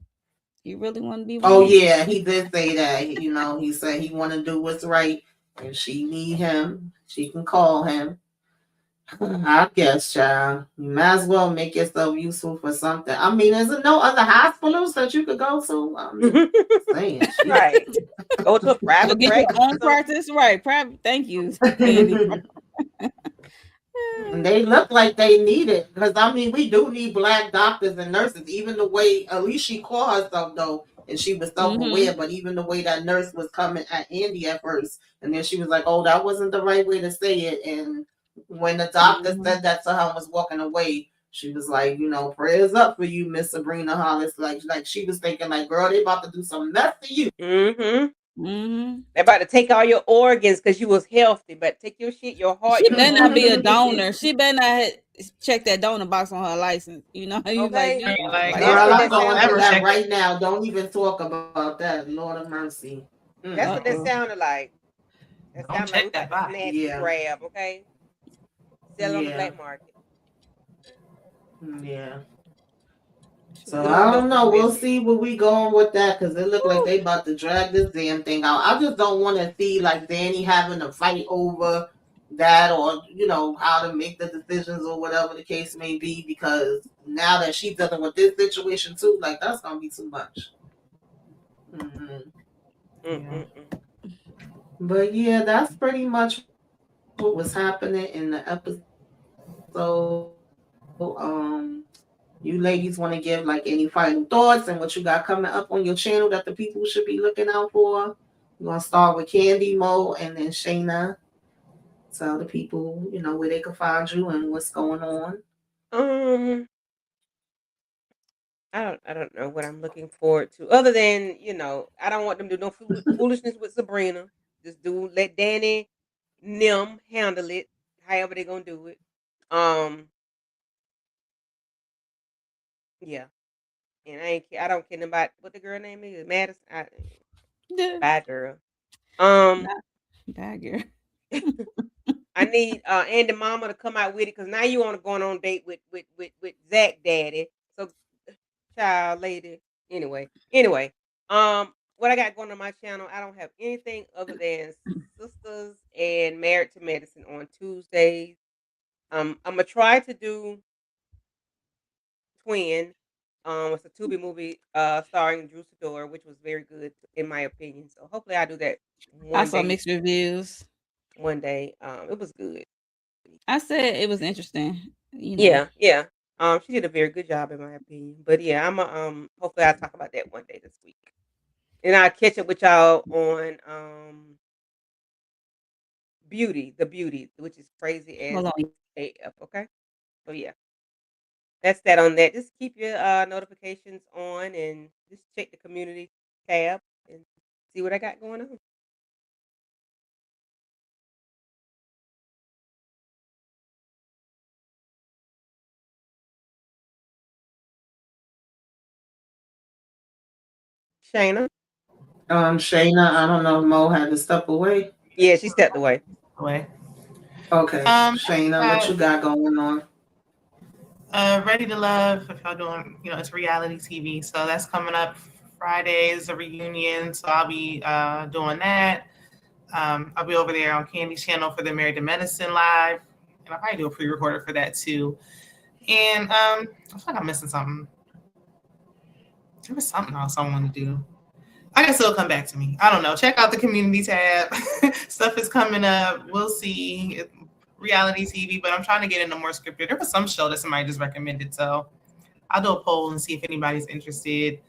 Speaker 4: He really want to be
Speaker 1: Oh
Speaker 4: one.
Speaker 1: yeah, he did say that. You know, he said he want to do what's right. If she need him, she can call him. I guess, child. You might as well make yourself useful for something. I mean, is there no other hospitals that you could go to? I'm just saying.
Speaker 6: Right. Go to a
Speaker 4: Go
Speaker 6: private
Speaker 4: get
Speaker 6: practice
Speaker 4: your
Speaker 6: or
Speaker 4: own
Speaker 6: something.
Speaker 4: practice, right? Private. Thank you, Candy.
Speaker 1: They look like they need it because I mean we do need black doctors and nurses. Even the way at least she called herself though, and she was self-aware.
Speaker 4: Mm-hmm.
Speaker 1: But even the way that nurse was coming at Andy at first, and then she was like, "Oh, that wasn't the right way to say it." And when the doctor
Speaker 4: Mm-hmm.
Speaker 1: said that to her and was walking away, she was like, "You know, prayers up for you, Miss Sabrina Hollis." Like she was thinking, like, "Girl, they about to do some mess to you."
Speaker 6: Mm-hmm.
Speaker 4: Mm-hmm.
Speaker 6: They're about to take all your organs because you was healthy, but take your shit, your heart,
Speaker 4: She
Speaker 6: your
Speaker 4: better not
Speaker 6: lungs,
Speaker 4: be a
Speaker 6: and your shit.
Speaker 4: donor. She better not check that donor box on her license. You know how you like
Speaker 6: Okay,
Speaker 4: you
Speaker 5: Like,
Speaker 4: like
Speaker 6: that's
Speaker 1: Girl,
Speaker 6: what
Speaker 1: I'm
Speaker 6: that
Speaker 1: going
Speaker 6: sounded
Speaker 1: to
Speaker 5: ever
Speaker 1: that
Speaker 5: check
Speaker 6: like.
Speaker 5: it.
Speaker 1: right now. Don't even talk about that. Lord of mercy.
Speaker 6: That's what that
Speaker 4: uh-oh.
Speaker 6: sounded like. That
Speaker 5: Don't
Speaker 6: sounded like we
Speaker 5: check
Speaker 6: about
Speaker 5: that
Speaker 6: to
Speaker 5: box.
Speaker 6: snatch and
Speaker 1: Yeah,
Speaker 6: grab. Okay, sell it on the
Speaker 1: yeah,
Speaker 6: black market.
Speaker 1: yeah.
Speaker 6: She
Speaker 1: So
Speaker 6: good
Speaker 1: I
Speaker 6: old
Speaker 1: don't
Speaker 6: Dr.
Speaker 1: know. We'll
Speaker 6: Smith.
Speaker 1: see where we going with that because it look like
Speaker 4: Whew.
Speaker 1: they about to drag this damn thing out. I just don't want to see like Danny having a fight over that or how to make the decisions or whatever the case may be because now that she's dealing with this situation too, like that's gonna be too much. Hmm.
Speaker 5: Yeah.
Speaker 6: Mm-mm-mm.
Speaker 1: But yeah, that's pretty much what was happening in the episode. You ladies want to give like any final thoughts and what you got coming up on your channel that the people should be looking out for? We're gonna start with Candy, Mo, and then Shayna. Tell the people, where they can find you and what's going on.
Speaker 6: Um, I don't know what I'm looking forward to, other than I don't want them to do no foolishness with Sabrina. Just let Danny Nim handle it, however they gonna do it. Um, yeah, and I don't care about what the girl name is, Madison. Bad girl. Um,
Speaker 4: Not bad girl.
Speaker 6: I need Andy Mama to come out with it because now you want to go on date with Zach Daddy. So child lady. Anyway, what I got going on my channel, I don't have anything other than Sisters and Married to Medicine on Tuesdays. I'm gonna try to do Twin. It's a Tubi movie starring Drew Sidor, which was very good in my opinion. So hopefully I do that
Speaker 4: I
Speaker 6: one
Speaker 4: saw
Speaker 6: day.
Speaker 4: mixed reviews.
Speaker 6: One day. It was good.
Speaker 4: I said it was interesting.
Speaker 6: Yeah. She did a very good job in my opinion. But yeah, hopefully I'll talk about that one day this week. And I'll catch up with y'all on the beauty, which is crazy as
Speaker 4: Hold on.
Speaker 6: AF. Okay. So yeah. That's that on that. Just keep your notifications on and just check the community tab and see what I got going on. Shayna.
Speaker 1: Shayna, I don't know if Mo had to step away.
Speaker 6: Yeah, she stepped away.
Speaker 5: Way.
Speaker 1: Okay, Shayna, what you
Speaker 5: Got
Speaker 1: got going on?
Speaker 5: Ready to Love. If y'all doing, it's reality TV, so that's coming up Friday. Is a reunion, so I'll be doing that. I'll be over there on Candy's channel for the Married to Medicine live, and I'll probably do a pre-recorder for that too. And I feel like I'm missing something. There was something else I want to do. I guess it'll come back to me. I don't know. Check out the community tab. Stuff is coming up. We'll see. Reality TV, but I'm trying to get into more scripted. There was some show that somebody just recommended, so I'll do a poll and see if anybody's interested.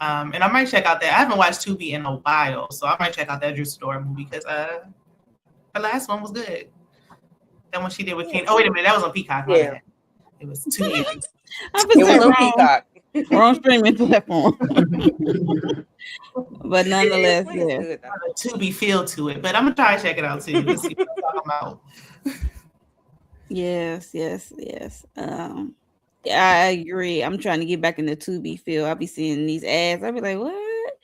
Speaker 5: And I might check out that. I haven't watched Tubi in a while, so I might check out that Drew Sidor movie because The last one was good. That one she did with Ken. Oh wait a minute, that was on Peacock. My
Speaker 6: Yeah.
Speaker 5: bad. It was Tubi.
Speaker 4: I
Speaker 6: It
Speaker 4: was
Speaker 6: was
Speaker 4: say
Speaker 6: on
Speaker 4: wrong,
Speaker 6: Peacock.
Speaker 4: wrong streaming platform. But
Speaker 6: Yeah,
Speaker 4: nonetheless,
Speaker 6: Queen is
Speaker 4: yeah.
Speaker 6: good though.
Speaker 5: A Tubi feel to it, but I'm gonna try to check it out too. Let's see what I'm talking about.
Speaker 4: Yes, yes, yes. Yeah, I agree. I'm trying to get back in the Tubi feel. I'll be seeing these ads. I'll be like, what?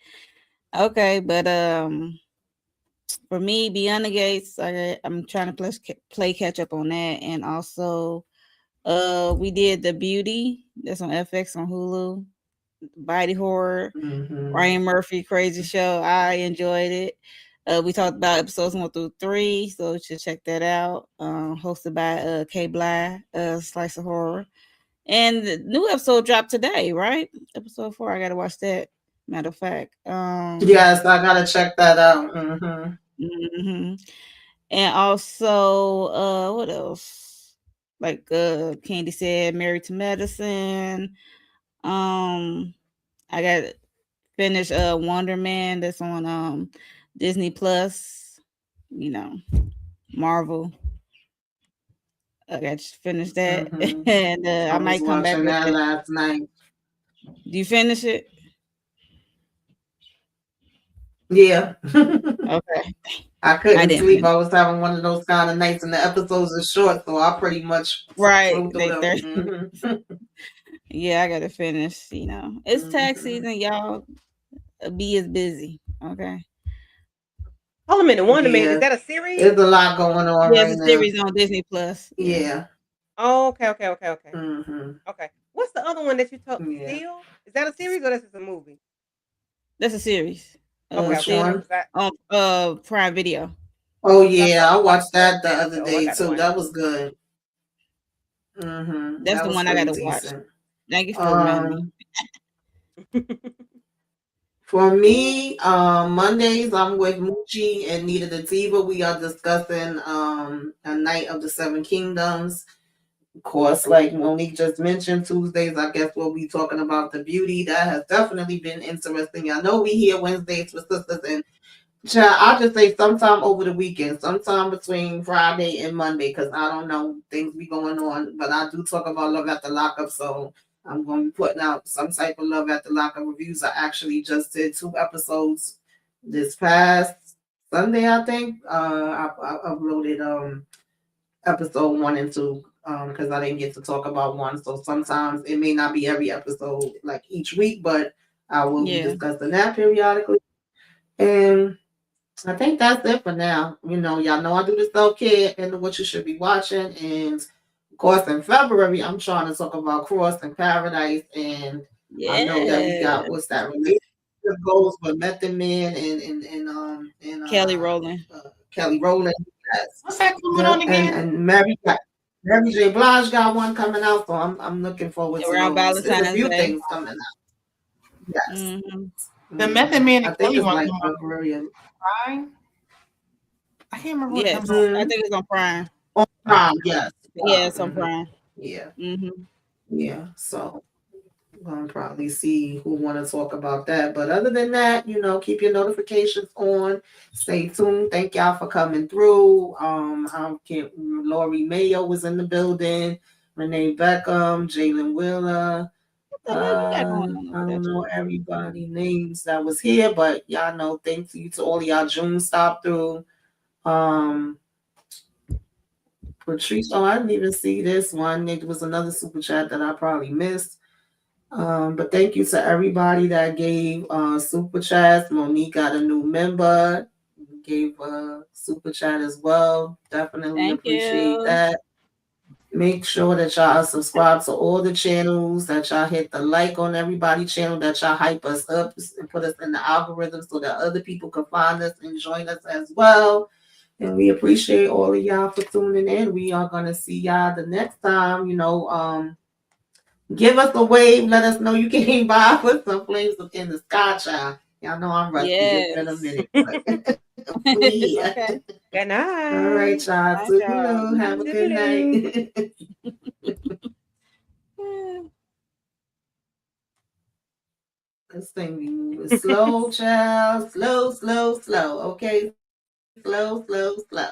Speaker 4: Okay, but for me, Beyond the Gates, I'm trying to play catch up on that, and also, we did The Beauty. That's on FX on Hulu. Body horror.
Speaker 1: Mhm.
Speaker 4: Ryan Murphy crazy show. I enjoyed it. We talked about episodes 1 through 3, so you should check that out. Hosted by K Bly, Slice of Horror. And the new episode dropped today, right? Episode 4. I gotta watch that. Matter of fact.
Speaker 1: Yes, I gotta check that out.
Speaker 4: Mm-hmm. And also, what else? Like Candy said, Married to Medicine. I got finished Wonder Man that's on Disney Plus. You know, Marvel. I got to finish that, and
Speaker 1: I
Speaker 4: I
Speaker 1: was
Speaker 4: might come back
Speaker 1: watching
Speaker 4: with
Speaker 1: that
Speaker 4: it.
Speaker 1: last night.
Speaker 4: Do you finish it?
Speaker 1: Yeah.
Speaker 4: Okay.
Speaker 1: I
Speaker 4: I
Speaker 1: couldn't
Speaker 4: didn't
Speaker 1: sleep.
Speaker 4: finish.
Speaker 1: I was having one of those kind of nights, and the episodes are short, so I pretty much
Speaker 4: Right.
Speaker 1: flew through
Speaker 4: They
Speaker 1: them.
Speaker 4: 30. Yeah, I gotta finish. You know, it's tax season, y'all. Be as busy. Okay.
Speaker 6: Hold a minute, Wonder Man, is
Speaker 1: Yeah,
Speaker 6: that a series?
Speaker 1: there's a lot going on
Speaker 4: Yeah, it's
Speaker 1: right
Speaker 4: a
Speaker 1: now.
Speaker 4: series on Disney Plus. Yeah.
Speaker 1: Yeah.
Speaker 6: Oh, okay.
Speaker 1: Mhm.
Speaker 6: Okay. What's the other one that you told?
Speaker 1: Yeah.
Speaker 6: Steel? Is that a series or that's just a movie?
Speaker 4: That's a series.
Speaker 6: Okay,
Speaker 1: Which
Speaker 6: okay.
Speaker 4: Still
Speaker 1: one?
Speaker 6: 'Cause
Speaker 4: on Prime Video.
Speaker 1: Oh
Speaker 6: I
Speaker 1: yeah,
Speaker 6: started
Speaker 1: I
Speaker 6: to watch
Speaker 1: watched
Speaker 6: the other
Speaker 1: that the
Speaker 6: day,
Speaker 1: other
Speaker 6: so I
Speaker 1: day
Speaker 6: got to
Speaker 1: too.
Speaker 6: watch
Speaker 1: That
Speaker 6: it.
Speaker 1: was good.
Speaker 4: That's
Speaker 1: That
Speaker 4: the
Speaker 1: was
Speaker 4: one I
Speaker 1: pretty
Speaker 4: gotta watch.
Speaker 1: decent.
Speaker 4: Thank you for reminding me.
Speaker 1: For me, Mondays I'm with Moochie and Nita the Diva. We are discussing A Night of the Seven Kingdoms. Of course, like Monique just mentioned, Tuesdays I guess we'll be talking about The Beauty. That has definitely been interesting. I know we here Wednesdays for Sisters, and child, I'll just say sometime over the weekend, sometime between Friday and Monday, because I don't know, things be going on. But I do talk about Love at the Lockup, so I'm going to be putting out some type of Love at the Lockup reviews. I actually just did 2 episodes this past Sunday, I think. I uploaded episode 1 and 2 because I didn't get to talk about one. So sometimes it may not be every episode like each week, but I will be
Speaker 4: Yeah.
Speaker 1: discussing that periodically. And I think that's it for now. Y'all know I do the self-care and what you should be watching. And of course, in February, I'm trying to talk about Cross and Paradise. And I know that we
Speaker 4: Yeah.
Speaker 1: got what's that relationship goals with Method Man and
Speaker 4: Kelly Rowland.
Speaker 1: Kelly Rowland. Yes.
Speaker 5: What's that coming
Speaker 1: Yep.
Speaker 5: on again?
Speaker 1: And Mary J. Blige got one coming out, so I'm looking forward to
Speaker 4: Around
Speaker 1: those. There's a
Speaker 4: Valentine's
Speaker 1: few
Speaker 4: Day.
Speaker 1: things coming out. Yes.
Speaker 4: Mm-hmm.
Speaker 5: The Method Man
Speaker 1: I
Speaker 5: and
Speaker 1: think
Speaker 5: Kelly
Speaker 1: it's
Speaker 5: one
Speaker 1: like
Speaker 5: coming on
Speaker 1: February.
Speaker 5: Prime. I can't remember what it
Speaker 4: Yes,
Speaker 5: comes on.
Speaker 4: I think it's on Prime.
Speaker 1: On Prime, yes.
Speaker 4: Yeah, it's on Prime.
Speaker 1: Yeah.
Speaker 4: Mm-hmm.
Speaker 1: Yeah. So we're gonna probably see who want to talk about that. But other than that, keep your notifications on. Stay tuned. Thank y'all for coming through. Lori Mayo was in the building. Renee Beckham, Jalen Wheeler.
Speaker 4: What the hell you got going on
Speaker 1: I
Speaker 4: over there?
Speaker 1: don't know everybody names that was here, but y'all know. Thanks you to all of y'all June stop through. Patrice, I didn't even see this one. It was another super chat that I probably missed. But thank you to everybody that gave super chats. Monique got a new member, gave a super chat as well. Definitely
Speaker 4: Thank
Speaker 1: appreciate
Speaker 4: you.
Speaker 1: that. Make sure that y'all subscribe to all the channels, that y'all hit the like on everybody's channel, that y'all hype us up and put us in the algorithm so that other people can find us and join us as well. And we appreciate all of y'all for tuning in. We are gonna see y'all the next time. Give us a wave. Let us know you came by with some flames in the sky, child. Y'all know I'm rusty. It's been a
Speaker 4: Yes.
Speaker 1: minute. But we
Speaker 4: It's
Speaker 1: here.
Speaker 4: okay.
Speaker 6: Good night.
Speaker 1: All right, y'all.
Speaker 4: Bye, y'all.
Speaker 1: Toodaloo. Have a good night. This thing be moving slow, child. Slow, slow, slow. Okay? Slow, slow, slow.